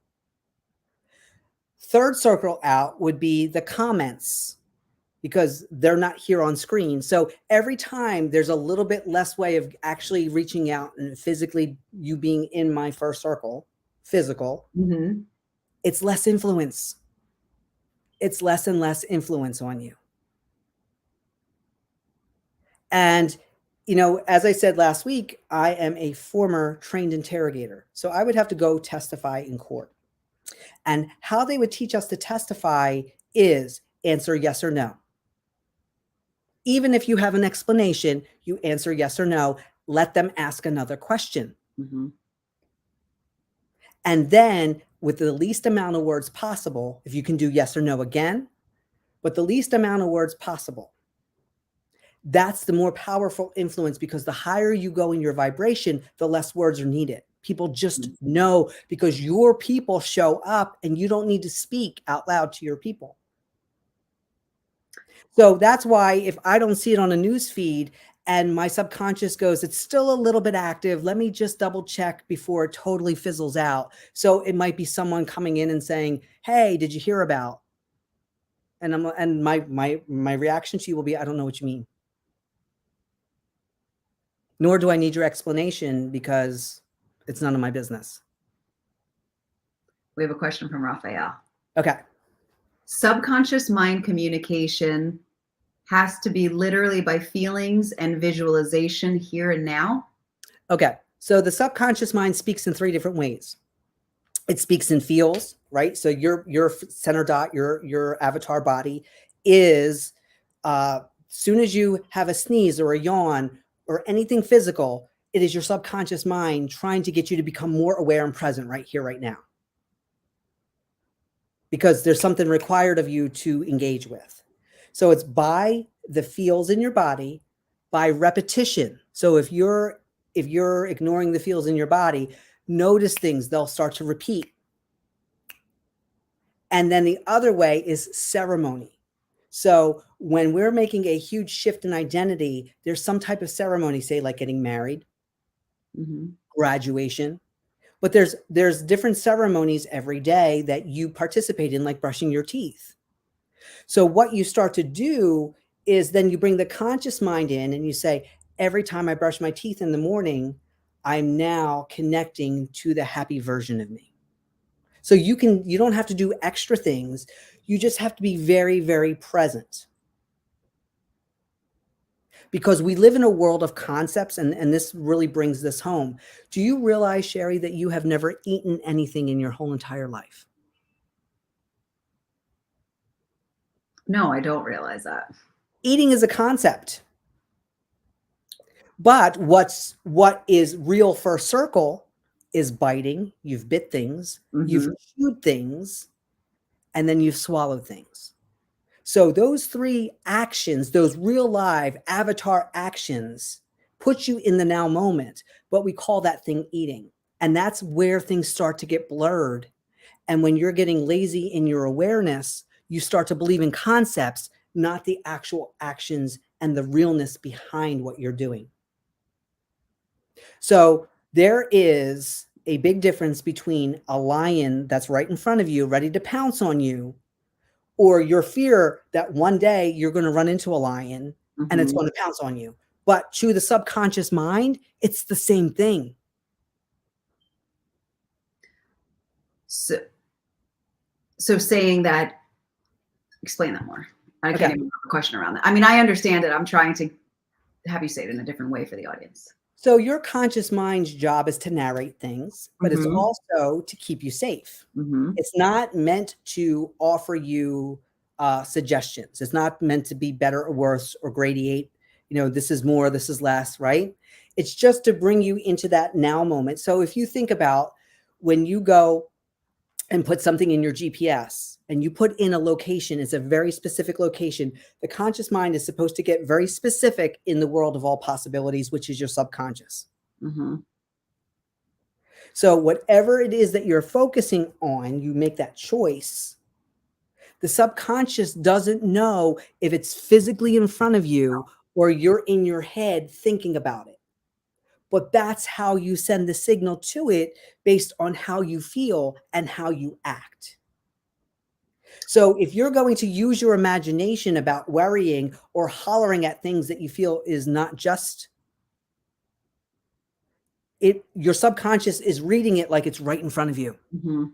Speaker 2: Third circle out would be the comments, because they're not here on screen. So every time there's a little bit less way of actually reaching out and physically you being in my first circle, physical,
Speaker 1: Mm-hmm.
Speaker 2: it's less influence. It's less and less influence on you. And, as I said last week, I am a former trained interrogator. So I would have to go testify in court. And how they would teach us to testify is answer yes or no. Even if you have an explanation, you answer yes or no. Let them ask another question.
Speaker 1: Mm-hmm.
Speaker 2: And then, with the least amount of words possible, if you can do yes or no again, with the least amount of words possible, that's the more powerful influence, because the higher you go in your vibration, the less words are needed. People just know, because your people show up and you don't need to speak out loud to your people. So that's why if I don't see it on a news feed and my subconscious goes, it's still a little bit active, let me just double check before it totally fizzles out. So it might be someone coming in and saying, hey, did you hear about? And my reaction to you will be, I don't know what you mean. Nor do I need your explanation, because it's none of my business.
Speaker 1: We have a question from Raphael.
Speaker 2: Okay.
Speaker 1: Subconscious mind communication has to be literally by feelings and visualization here and now.
Speaker 2: Okay. So the subconscious mind speaks in 3 different ways. It speaks in feels, right? So your center dot, your avatar body is, soon as you have a sneeze or a yawn or anything physical, it is your subconscious mind trying to get you to become more aware and present right here, right now. Because there's something required of you to engage with. So it's by the feels in your body, by repetition. So if you're ignoring the feels in your body, notice things, they'll start to repeat. And then the other way is ceremony. So when we're making a huge shift in identity, there's some type of ceremony, say like getting married, graduation. But there's different ceremonies every day that you participate in, like brushing your teeth. So what you start to do is then you bring the conscious mind in and you say, every time I brush my teeth in the morning, I'm now connecting to the happy version of me. So you don't have to do extra things. You just have to be very, very present. because we live in a world of concepts, and this really brings this home. Do you realize, Shari, that you have never eaten anything in your whole entire life?
Speaker 1: No, I don't realize that.
Speaker 2: Eating is a concept. But what is real first circle is biting. You've bit things, you've
Speaker 1: Mm-hmm.
Speaker 2: chewed things, and then you've swallowed things. So those three actions, those real live avatar actions, put you in the now moment, but we call that thing eating. And that's where things start to get blurred. And when you're getting lazy in your awareness, you start to believe in concepts, not the actual actions and the realness behind what you're doing. So there is a big difference between a lion that's right in front of you, ready to pounce on you, or your fear that one day you're going to run into a lion and it's
Speaker 1: Mm-hmm.
Speaker 2: going to pounce on you. But to the subconscious mind, it's the same thing.
Speaker 1: So saying that, explain that more. I
Speaker 2: Okay.
Speaker 1: can't even have a question around that. I mean, I understand it. I'm trying to have you say it in a different way for the audience.
Speaker 2: So your conscious mind's job is to narrate things, but it's
Speaker 1: Mm-hmm.
Speaker 2: also to keep you safe.
Speaker 1: Mm-hmm.
Speaker 2: It's not meant to offer you suggestions. It's not meant to be better or worse or gradiate. This is more, this is less, right? It's just to bring you into that now moment. So if you think about when you go and put something in your GPS and you put in a location, it's a very specific location. The conscious mind is supposed to get very specific in the world of all possibilities, which is your subconscious.
Speaker 1: Mm-hmm.
Speaker 2: So whatever it is that you're focusing on, you make that choice. The subconscious doesn't know if it's physically in front of you or you're in your head thinking about it. But that's how you send the signal to it based on how you feel and how you act. So if you're going to use your imagination about worrying or hollering at things that you feel is not just, your subconscious is reading it like it's right in front of you.
Speaker 1: Mm-hmm.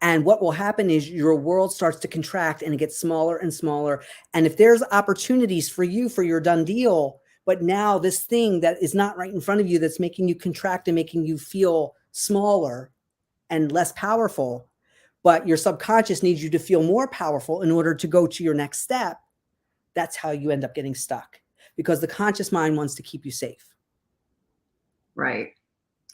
Speaker 2: And what will happen is your world starts to contract and it gets smaller and smaller. And if there's opportunities for you for your done deal, but now this thing that is not right in front of you that's making you contract and making you feel smaller and less powerful, but your subconscious needs you to feel more powerful in order to go to your next step, that's how you end up getting stuck, because the conscious mind wants to keep you safe.
Speaker 1: Right.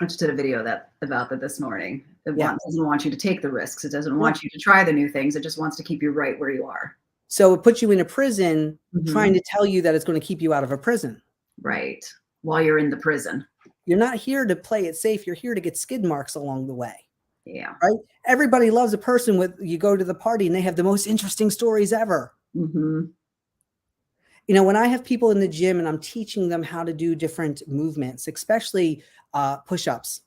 Speaker 1: I just did a video about that this morning. It
Speaker 2: Yeah.
Speaker 1: doesn't want you to take the risks. It doesn't want you to try the new things. It just wants to keep you right where you are.
Speaker 2: So it puts you in a prison,
Speaker 1: Mm-hmm.
Speaker 2: trying to tell you that it's going to keep you out of a prison.
Speaker 1: Right. While you're in the prison.
Speaker 2: You're not here to play it safe. You're here to get skid marks along the way.
Speaker 1: Yeah.
Speaker 2: Right? Everybody loves a person you go to the party and they have the most interesting stories ever.
Speaker 1: Mm-hmm.
Speaker 2: When I have people in the gym and I'm teaching them how to do different movements, especially push-ups,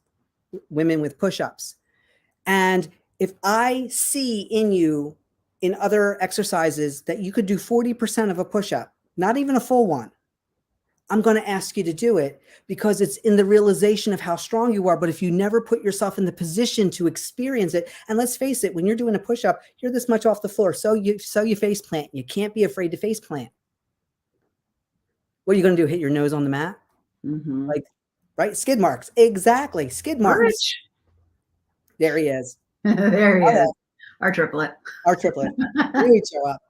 Speaker 2: women with push-ups. And if I see in you in other exercises that you could do 40% of a push-up, not even a full one, I'm going to ask you to do it because it's in the realization of how strong you are. But if you never put yourself in the position to experience it, and let's face it, when you're doing a push-up, you're this much off the floor. So you face plant. You can't be afraid to face plant. What are you going to do? Hit your nose on the mat?
Speaker 1: Mm-hmm.
Speaker 2: Right? Skid marks. Exactly. Skid marks.
Speaker 1: Rich.
Speaker 2: There he is.
Speaker 1: There he is. Our triplet.
Speaker 2: Our triplet. Really show up.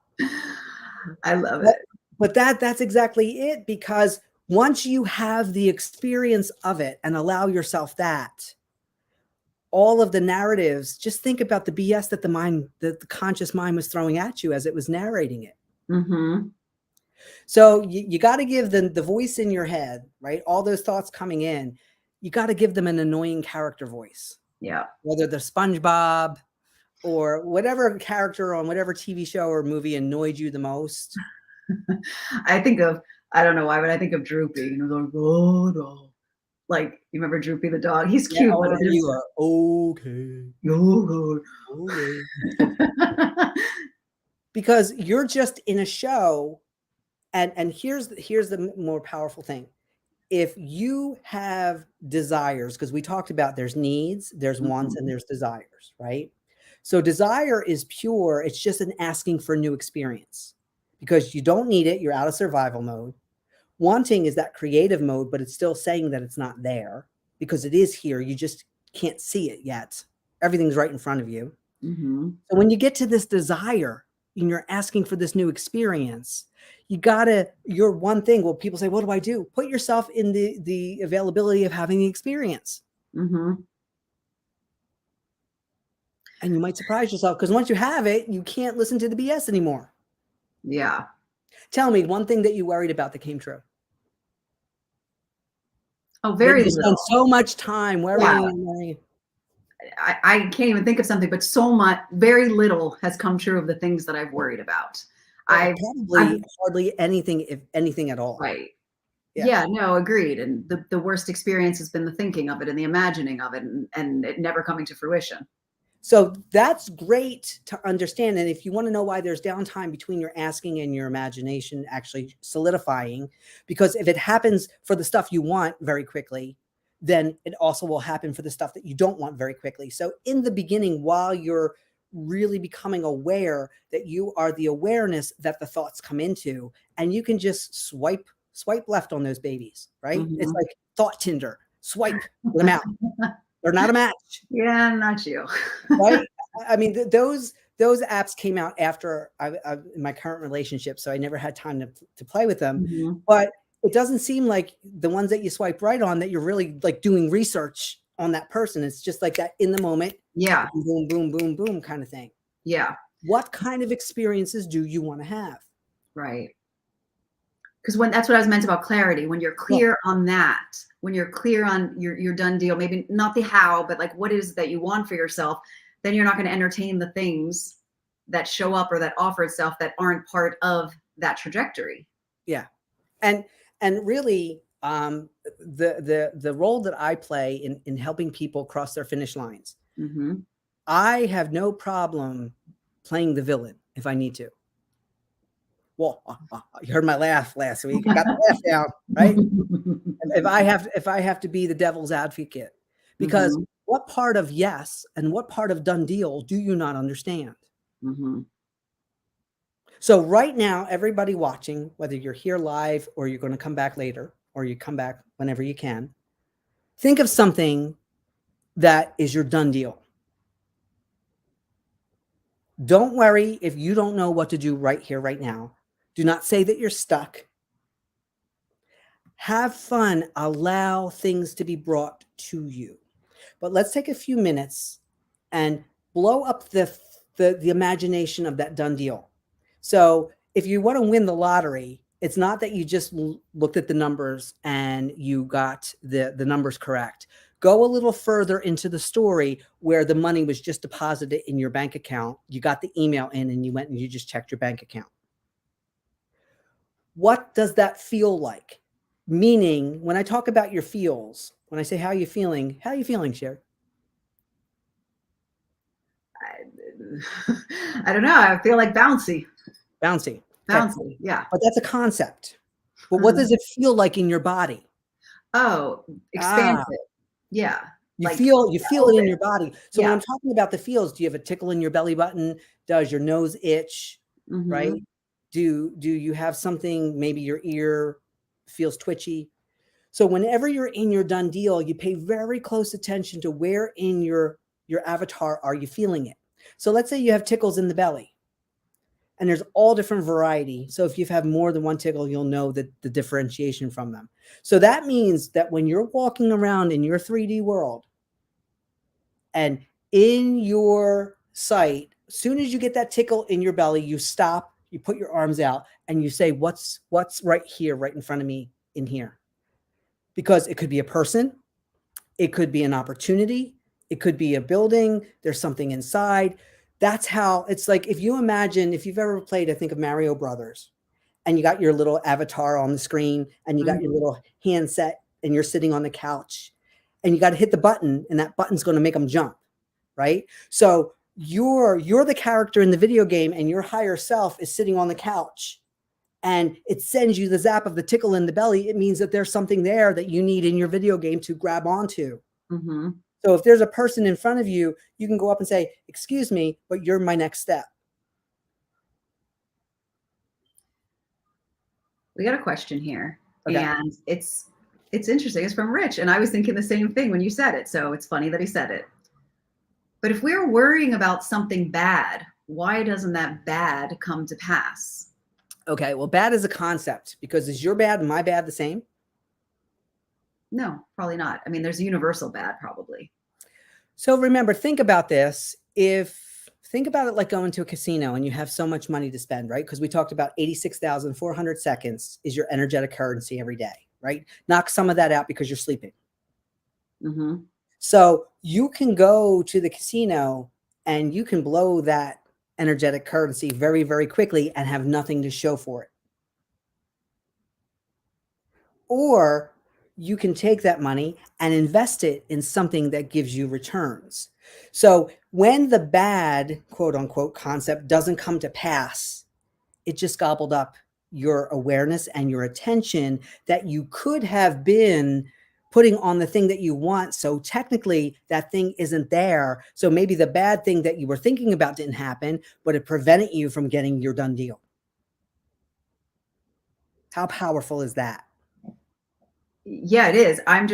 Speaker 1: I love it.
Speaker 2: But that's exactly it, because once you have the experience of it and allow yourself that, all of the narratives, just think about the BS that the conscious mind was throwing at you as it was narrating it.
Speaker 1: Mm-hmm.
Speaker 2: So you got to give the voice in your head, right? All those thoughts coming in, you got to give them an annoying character voice.
Speaker 1: Yeah.
Speaker 2: Whether they're SpongeBob or whatever character on whatever TV show or movie annoyed you the most.
Speaker 1: I don't know why, but I think of Droopy. Like, oh no. Like, you remember Droopy the dog? He's cute.
Speaker 2: Yeah,
Speaker 1: but it is,
Speaker 2: you are okay.
Speaker 1: oh,
Speaker 2: Okay. Because you're just in a show, and here's the more powerful thing. If you have desires, because we talked about there's needs, there's wants, and there's desires, right? So desire is pure. It's just an asking for new experience because you don't need it. You're out of survival mode. Wanting is that creative mode, but it's still saying that it's not there because it is here. You just can't see it yet. Everything's right in front of you.
Speaker 1: Mm-hmm.
Speaker 2: So when you get to this desire and you're asking for this new experience, you gotta, your one thing, well, people say, what do I do? Put yourself in the availability of having the experience.
Speaker 1: Mm-hmm.
Speaker 2: And you might surprise yourself because once you have it, you can't listen to the BS anymore.
Speaker 1: Yeah.
Speaker 2: Tell me one thing that you worried about that came true.
Speaker 1: Oh,
Speaker 2: That
Speaker 1: very
Speaker 2: you spend
Speaker 1: little.
Speaker 2: so much time worrying
Speaker 1: Yeah.
Speaker 2: and worrying.
Speaker 1: I can't even think of something, but so much, very little has come true of the things that I've worried about. I've
Speaker 2: Probably hardly anything, if anything at all.
Speaker 1: right.
Speaker 2: Yeah.
Speaker 1: Yeah, no, agreed. And the worst experience has been the thinking of it and the imagining of it and it never coming to fruition.
Speaker 2: So that's great to understand. And if you want to know why there's downtime between your asking and your imagination actually solidifying, because if it happens for the stuff you want very quickly, then it also will happen for the stuff that you don't want very quickly. So in the beginning, while you're really becoming aware that you are the awareness that the thoughts come into, and you can just swipe left on those babies, right? It's
Speaker 1: Mm-hmm.
Speaker 2: like thought Tinder, swipe them out. They're not a match.
Speaker 1: Yeah, not you.
Speaker 2: Right? I mean, those apps came out after I in my current relationship, so I never had time to play with them.
Speaker 1: Mm-hmm.
Speaker 2: But it doesn't seem like the ones that you swipe right on that you're really like doing research on that person. It's just like that in the moment,
Speaker 1: Yeah.
Speaker 2: boom, boom, boom, boom kind of thing.
Speaker 1: Yeah.
Speaker 2: What kind of experiences do you want to have?
Speaker 1: Right. Because when that's what I was meant about clarity, when you're
Speaker 2: Yeah.
Speaker 1: clear on that, when you're clear on your done deal, maybe not the how, but like what is that you want for yourself, then you're not going to entertain the things that show up or that offer itself that aren't part of that trajectory.
Speaker 2: Yeah. And really the role that I play in helping people cross their finish lines,
Speaker 1: Mm-hmm.
Speaker 2: I have no problem playing the villain if I need to. Well, you heard my laugh last week. I got the laugh down, right? If I have to be the devil's advocate, because
Speaker 1: Mm-hmm.
Speaker 2: what part of yes and what part of done deal do you not understand?
Speaker 1: Mm-hmm.
Speaker 2: So right now, everybody watching, whether you're here live or you're going to come back later or you come back whenever you can, think of something that is your done deal. Don't worry if you don't know what to do right here, right now. Do not say that you're stuck. Have fun. Allow things to be brought to you. But let's take a few minutes and blow up the imagination of that done deal. So if you want to win the lottery, it's not that you just looked at the numbers and you got the numbers correct. Go a little further into the story where the money was just deposited in your bank account. You got the email in and you went and you just checked your bank account. What does that feel like? Meaning, when I talk about your feels, when I say how are you feeling, Shari?
Speaker 1: I don't know. I feel like bouncy.
Speaker 2: Bouncy. Okay.
Speaker 1: Bouncy. Yeah.
Speaker 2: But that's a concept. But what does it feel like in your body?
Speaker 1: Oh,
Speaker 2: Ah,
Speaker 1: expansive. Yeah.
Speaker 2: you
Speaker 1: Like
Speaker 2: feel it in
Speaker 1: open.
Speaker 2: your body. So when
Speaker 1: Yeah.
Speaker 2: I'm talking about the feels, do you have a tickle in your belly button? Does your nose itch?
Speaker 1: Mm-hmm.
Speaker 2: Right? Do you have something, maybe your ear feels twitchy? So whenever you're in your done deal, you pay very close attention to where in your avatar are you feeling it. So let's say you have tickles in the belly. And there's all different variety. So if you've had more than one tickle, you'll know that the differentiation from them. So that means that when you're walking around in your 3D world and in your sight, as soon as you get that tickle in your belly, you stop, you put your arms out and you say, what's right here, right in front of me in here? Because it could be a person, it could be an opportunity, it could be a building, there's something inside. That's how it's like, if you imagine, if you've ever played, I think of Mario Brothers, and you got your little avatar on the screen and you got your
Speaker 1: Mm-hmm.
Speaker 2: little handset and you're sitting on the couch and you got to hit the button and that button's going to make them jump, right? So you're the character in the video game and your higher self is sitting on the couch and it sends you the zap of the tickle in the belly. It means that there's something there that you need in your video game to grab onto.
Speaker 1: Mm-hmm.
Speaker 2: So if there's a person in front of you, you can go up and say, excuse me, but you're my next step.
Speaker 1: We got a question here.
Speaker 2: Okay.
Speaker 1: And it's interesting. It's from Rich. And I was thinking the same thing when you said it. So it's funny that he said it. But if we're worrying about something bad, why doesn't that bad come to pass?
Speaker 2: Okay. Well, bad is a concept, because is your bad and my bad the same?
Speaker 1: No, probably not. I mean, there's universal bad, probably.
Speaker 2: So remember, think about this. Think about it like going to a casino and you have so much money to spend, right? Because we talked about 86,400 seconds is your energetic currency every day, right? Knock some of that out because you're sleeping.
Speaker 1: Mm-hmm.
Speaker 2: So you can go to the casino and you can blow that energetic currency very, very quickly and have nothing to show for it. Or you can take that money and invest it in something that gives you returns. So when the bad, quote unquote, concept doesn't come to pass, it just gobbled up your awareness and your attention that you could have been putting on the thing that you want. So technically that thing isn't there. So maybe the bad thing that you were thinking about didn't happen, but it prevented you from getting your done deal. How powerful is that?
Speaker 1: Yeah, it is. I'm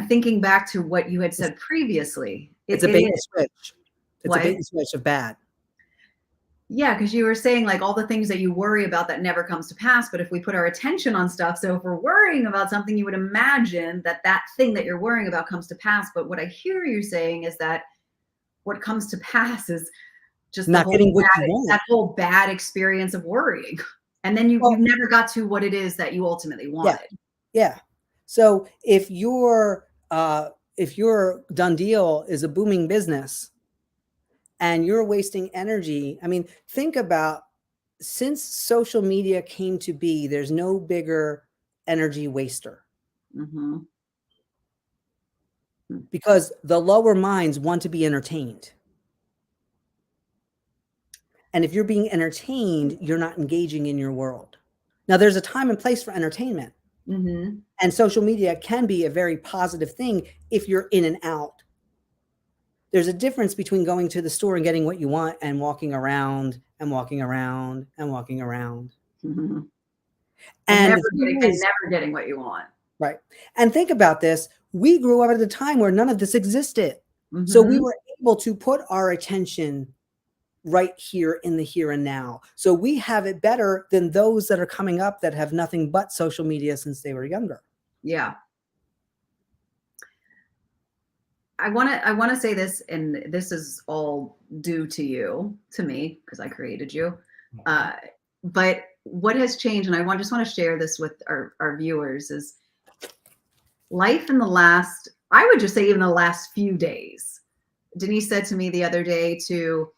Speaker 1: thinking back to what you had said previously.
Speaker 2: It's a
Speaker 1: It
Speaker 2: bait and
Speaker 1: is.
Speaker 2: switch. It's a
Speaker 1: What?
Speaker 2: bait and switch of bad.
Speaker 1: Yeah, because you were saying like all the things that you worry about that never comes to pass. But if we put our attention on stuff, so if we're worrying about something, you would imagine that that thing that you're worrying about comes to pass. But what I hear you saying is that what comes to pass is just
Speaker 2: Not getting what you want.
Speaker 1: that whole bad experience of worrying. And then you
Speaker 2: Well,
Speaker 1: never got to what it is that you ultimately
Speaker 2: yeah,
Speaker 1: wanted.
Speaker 2: yeah. So if your done deal is a booming business and you're wasting energy, I mean, think about, since social media came to be, there's no bigger energy waster,
Speaker 1: Mm-hmm.
Speaker 2: because the lower minds want to be entertained. And if you're being entertained, you're not engaging in your world. Now, there's a time and place for entertainment.
Speaker 1: Mm-hmm.
Speaker 2: And social media can be a very positive thing if you're in and out. There's a difference between going to the store and getting what you want and walking around and walking around and walking around.
Speaker 1: Mm-hmm.
Speaker 2: And the thing is,
Speaker 1: never getting what you want.
Speaker 2: right. And think about this. We grew up at a time where none of this existed. So we
Speaker 1: Mm-hmm.
Speaker 2: were able to put our attention right here in the here and now. So we have it better than those that are coming up that have nothing but social media since they were younger.
Speaker 1: Yeah. I want to say this, and this is all due to you, to me, because I created you. But what has changed, and just want to share this with our viewers, is life in the last, I would just say even the last few days. Denise said to me the other day to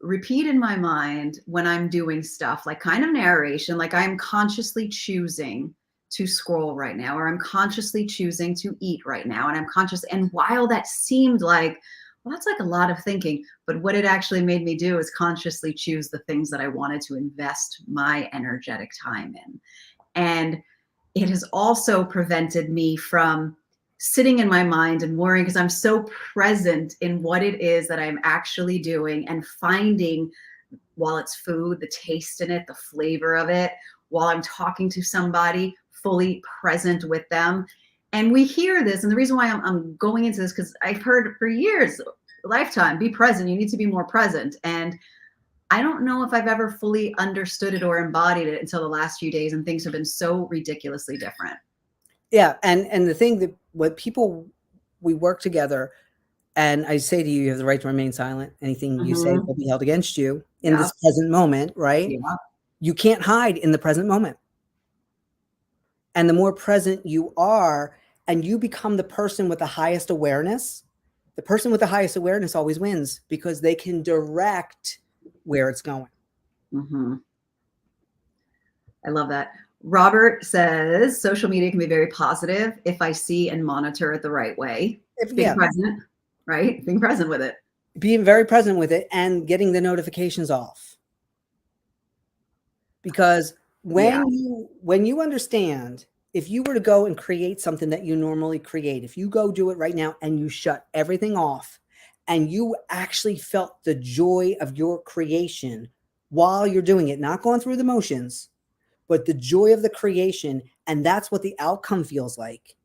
Speaker 1: repeat in my mind when I'm doing stuff, like kind of narration, like I'm consciously choosing to scroll right now, or I'm consciously choosing to eat right now. And I'm conscious. And while that seemed like, well, that's like a lot of thinking, but what it actually made me do is consciously choose the things that I wanted to invest my energetic time in. And it has also prevented me from sitting in my mind and worrying, because I'm so present in what it is that I'm actually doing and finding, while it's food, the taste in it, the flavor of it, while I'm talking to somebody, fully present with them. And we hear this, and the reason why I'm going into this, because I've heard for years, lifetime, be present, you need to be more present. And I don't know if I've ever fully understood it or embodied it until the last few days, and things have been so ridiculously different.
Speaker 2: Yeah. And the thing that we work together, and I say to you, you have the right to remain silent. Anything you say will be held against you in
Speaker 1: Yeah.
Speaker 2: this present moment, right?
Speaker 1: Yeah.
Speaker 2: You can't hide in the present moment. And the more present you are, and you become the person with the highest awareness, the person with the highest awareness always wins, because they can direct where it's going.
Speaker 1: Mm-hmm. I love that. Robert says social media can be very positive if I see and monitor it the right way. Being present, right? Being present with it.
Speaker 2: Being very present with it and getting the notifications off. Because when you understand, if you were to go and create something that you normally create, if you go do it right now and you shut everything off and you actually felt the joy of your creation while you're doing it, not going through the motions, but the joy of the creation, And that's what the outcome feels like.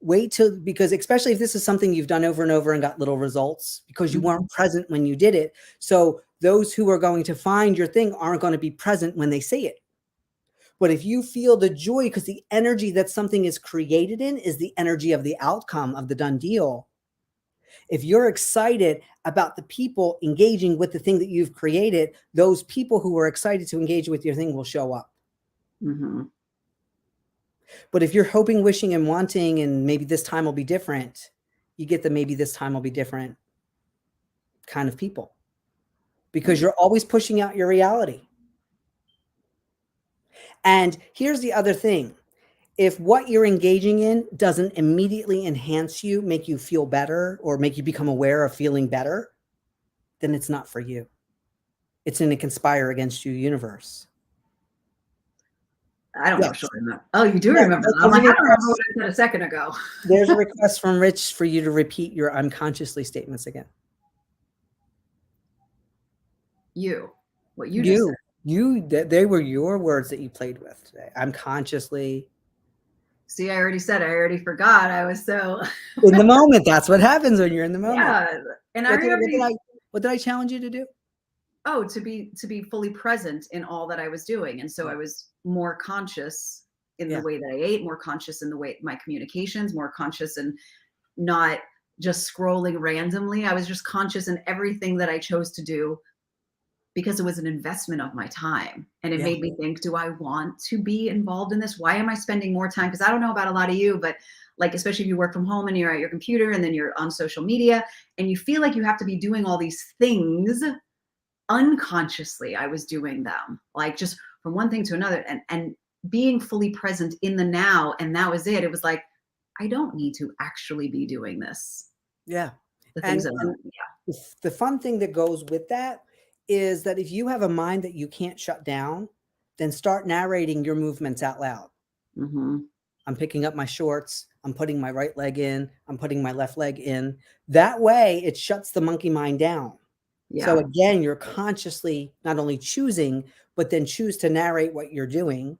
Speaker 2: Wait till, because especially if this is something you've done over and over and got little results because you weren't present when you did it. So those who are going to find your thing aren't going to be present when they see it. But if you feel the joy, because the energy that something is created in is the energy of the outcome of the done deal. If you're excited about the people engaging with the thing that you've created, those people who are excited to engage with your thing will show up.
Speaker 1: Mm-hmm.
Speaker 2: But if you're hoping, wishing, and wanting, and maybe this time will be different, you get the maybe this time will be different kind of people, because you're always pushing out your reality. And here's the other thing. If what you're engaging in doesn't immediately enhance you, make you feel better, or make you become aware of feeling better, then it's not for you. It's in a conspire against you universe.
Speaker 1: I don't know, Shari. Oh, you do remember that. I'm like, I don't remember what I said a second ago.
Speaker 2: There's a request from Rich for you to repeat your unconsciously statements again.
Speaker 1: What you just said.
Speaker 2: They were your words that you played with today. I'm consciously.
Speaker 1: See, I already said, I already forgot. I was so
Speaker 2: in the moment. That's what happens when you're in the moment.
Speaker 1: Yeah. And
Speaker 2: what did I challenge you to do?
Speaker 1: Oh, to be fully present in all that I was doing. And so I was more conscious in the way that I ate, more conscious in the way my communications, more conscious and not just scrolling randomly. I was just conscious in everything that I chose to do, because it was an investment of my time. And it made me think, do I want to be involved in this? Why am I spending more time? Because I don't know about a lot of you, but like, especially if you work from home and you're at your computer and then you're on social media and you feel like you have to be doing all these things. Unconsciously, I was doing them, like just from one thing to another, and being fully present in the now. And that was it. It was like, I don't need to actually be doing this.
Speaker 2: Yeah.
Speaker 1: The things
Speaker 2: the fun thing that goes with that is that if you have a mind that you can't shut down, then start narrating your movements out loud.
Speaker 1: Mm-hmm.
Speaker 2: I'm picking up my shorts. I'm putting my right leg in. I'm putting my left leg in. That way it shuts the monkey mind down. Yeah. So again, you're consciously not only choosing, but then choose to narrate what you're doing.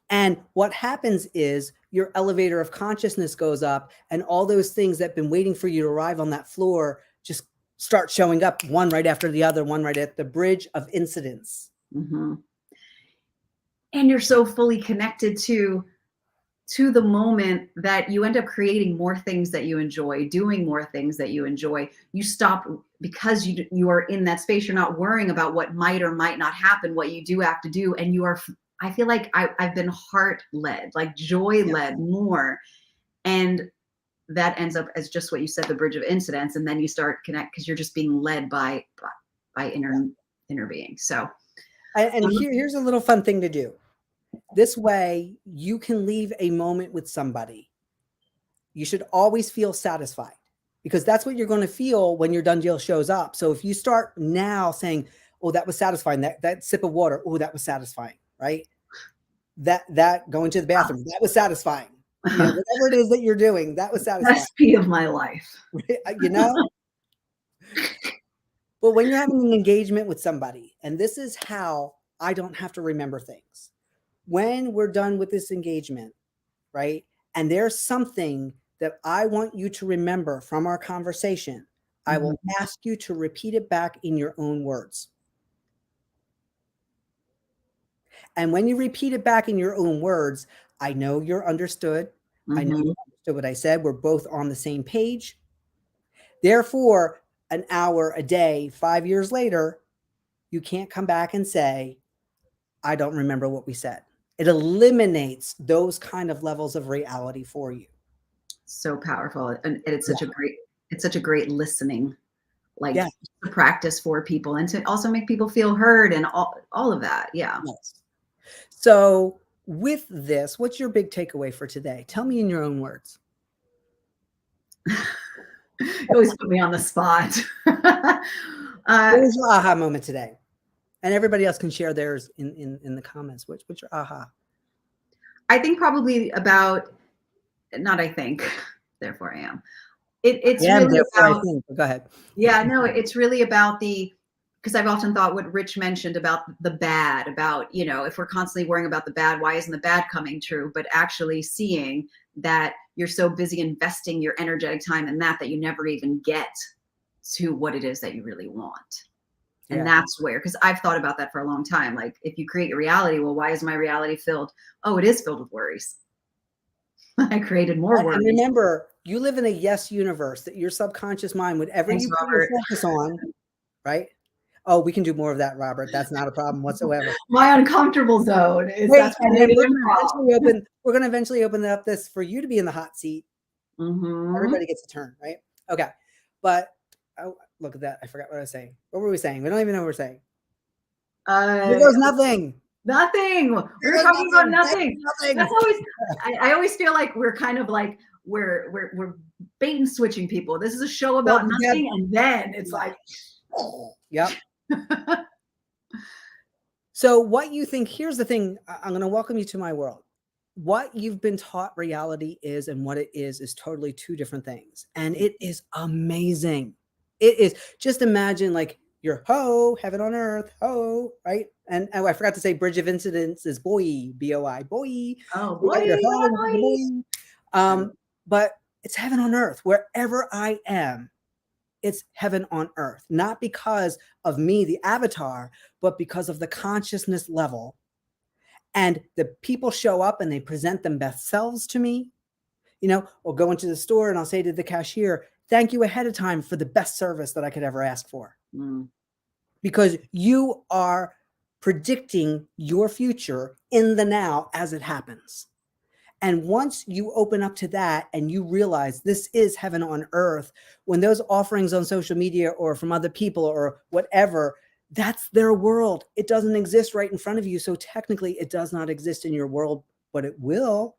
Speaker 2: And what happens is your elevator of consciousness goes up, and all those things that have been waiting for you to arrive on that floor just start showing up, one right after the other, one right at the bridge of incidents.
Speaker 1: Mm-hmm. And you're so fully connected to the moment that you end up creating more things that you enjoy, doing more things that you enjoy. You stop, because you are in that space. You're not worrying about what might or might not happen, what you do have to do. And you are, I feel like I've been heart-led, like joy-led more. And that ends up as just what you said, the bridge of incidents. And then you start connect, because you're just being led by inner being. So,
Speaker 2: and here's a little fun thing to do. This way you can leave a moment with somebody. You should always feel satisfied, because that's what you're going to feel when your done deal shows up. So if you start now saying, oh, that was satisfying, that sip of water, oh, that was satisfying, right? That going to the bathroom, that was satisfying. You know, whatever it is that you're doing, that was satisfying.
Speaker 1: Best pee of my life.
Speaker 2: You know? But when you're having an engagement with somebody, and this is how I don't have to remember things. When we're done with this engagement, right? And there's something that I want you to remember from our conversation, I will ask you to repeat it back in your own words. And when you repeat it back in your own words, I know you're understood. I know you understood what I said. We're both on the same page. Therefore, an hour, a day, 5 years later, you can't come back and say, I don't remember what we said. It eliminates those kind of levels of reality for you.
Speaker 1: So powerful. And it's such a great listening, like to practice for people, and to also make people feel heard, and all of that. Yeah.
Speaker 2: Yes. So with this, what's your big takeaway for today? Tell me in your own words.
Speaker 1: You always put me on the spot.
Speaker 2: What was your aha moment today? And everybody else can share theirs in the comments. What's your aha?
Speaker 1: I think probably about, not I think, therefore I am. It's really about,
Speaker 2: go ahead.
Speaker 1: Yeah, no, it's really about the because I've often thought what Rich mentioned about the bad, about, you know, if we're constantly worrying about the bad, why isn't the bad coming true? But actually seeing that you're so busy investing your energetic time in that you never even get to what it is that you really want. And
Speaker 2: Yeah.
Speaker 1: that's where, because I've thought about that for a long time. Like, if you create your reality, well, why is my reality filled? Oh, it is filled with worries. I created more worries.
Speaker 2: And remember, you live in a yes universe, that your subconscious mind, whatever
Speaker 1: Thanks,
Speaker 2: you put
Speaker 1: Robert.
Speaker 2: your focus on, right? Oh, we can do more of that, Robert. That's not a problem whatsoever.
Speaker 1: My uncomfortable zone is
Speaker 2: Great.
Speaker 1: that's
Speaker 2: And
Speaker 1: where
Speaker 2: then
Speaker 1: we
Speaker 2: we're going to eventually open up this for you to be in the hot seat.
Speaker 1: Mm-hmm.
Speaker 2: Everybody gets a turn, right? Okay. But oh, look at that. I forgot what I was saying. What were we saying? We don't even know what we're saying. There goes nothing.
Speaker 1: Nothing. We were talking about nothing. That's always. I always feel like we're kind of like we're bait and switching people. This is a show about nothing, and then it's like,
Speaker 2: yep. So what you think? Here's the thing. I'm going to welcome you to my world. What you've been taught reality is and what it is totally two different things, and it is amazing. It is. Just imagine like your heaven on earth, right? And oh, I forgot to say bridge of incidents is boy, B-O-I, boy.
Speaker 1: oh boy,
Speaker 2: Your
Speaker 1: boy.
Speaker 2: But it's heaven on earth. Wherever I am, it's heaven on earth. Not because of me, the avatar, but because of the consciousness level. And the people show up and they present them best selves to me. You know, or go into the store and I'll say to the cashier, thank you ahead of time for the best service that I could ever ask for. Because you are predicting your future in the now as it happens. And once you open up to that and you realize this is heaven on earth, when those offerings on social media or from other people or whatever, that's their world. It doesn't exist right in front of you. So technically it does not exist in your world, but it will.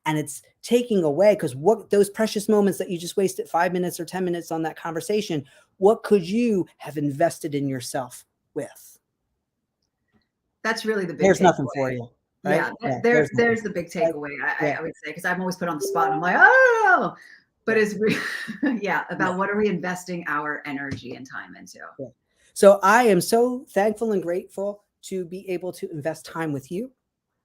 Speaker 2: And it's taking away, because what those precious moments that you just wasted 5 minutes or 10 minutes on that conversation, what could you have invested in yourself with?
Speaker 1: That's really the big
Speaker 2: There's
Speaker 1: takeaway.
Speaker 2: Nothing for you. Right?
Speaker 1: Yeah, there's the big takeaway. I would say, because I'm always put on the spot and I'm like, oh, but it's about what are we investing our energy and time into?
Speaker 2: Yeah. So I am so thankful and grateful to be able to invest time with you,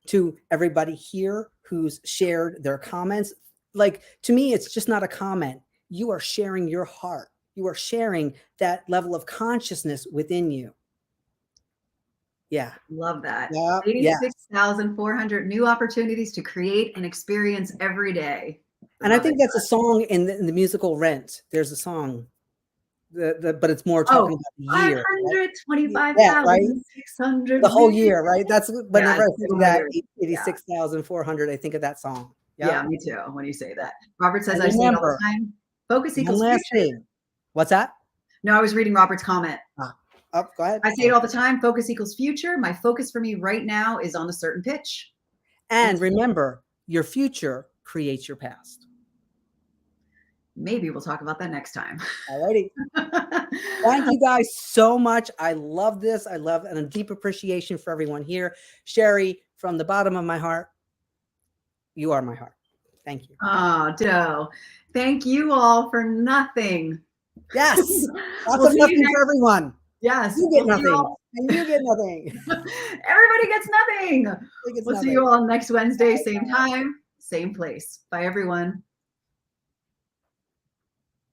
Speaker 2: to everybody here who's shared their comments. Like, to me, it's just not a comment. You are sharing your heart. You are sharing that level of consciousness within you. Yeah.
Speaker 1: Love that.
Speaker 2: Yeah.
Speaker 1: 86,400 new opportunities to create and experience every day.
Speaker 2: And I think that's a song in the musical Rent. There's a song, but it's more talking about the year.
Speaker 1: 525,600.
Speaker 2: The whole year, right? That's whenever I think of that 86,400, I think of that song.
Speaker 1: Yep. Yeah, me too. When you say that, Robert says, I say it all the time. Focus equals future.
Speaker 2: What's that?
Speaker 1: No, I was reading Robert's comment.
Speaker 2: Oh, go ahead.
Speaker 1: I say it all the time. Focus equals future. My focus for me right now is on a certain pitch.
Speaker 2: And remember, your future creates your past.
Speaker 1: Maybe we'll talk about that next time.
Speaker 2: All righty. Thank you guys so much. I love this. I love and a deep appreciation for everyone here. Shari, from the bottom of my heart, you are my heart. Thank you.
Speaker 1: Oh, ditto. Thank you all for nothing.
Speaker 2: Yes. Lots of nothing for everyone.
Speaker 1: Yes.
Speaker 2: You get nothing. And you get nothing.
Speaker 1: Everybody gets nothing. We'll see you all next Wednesday, same time, same place. Bye, everyone.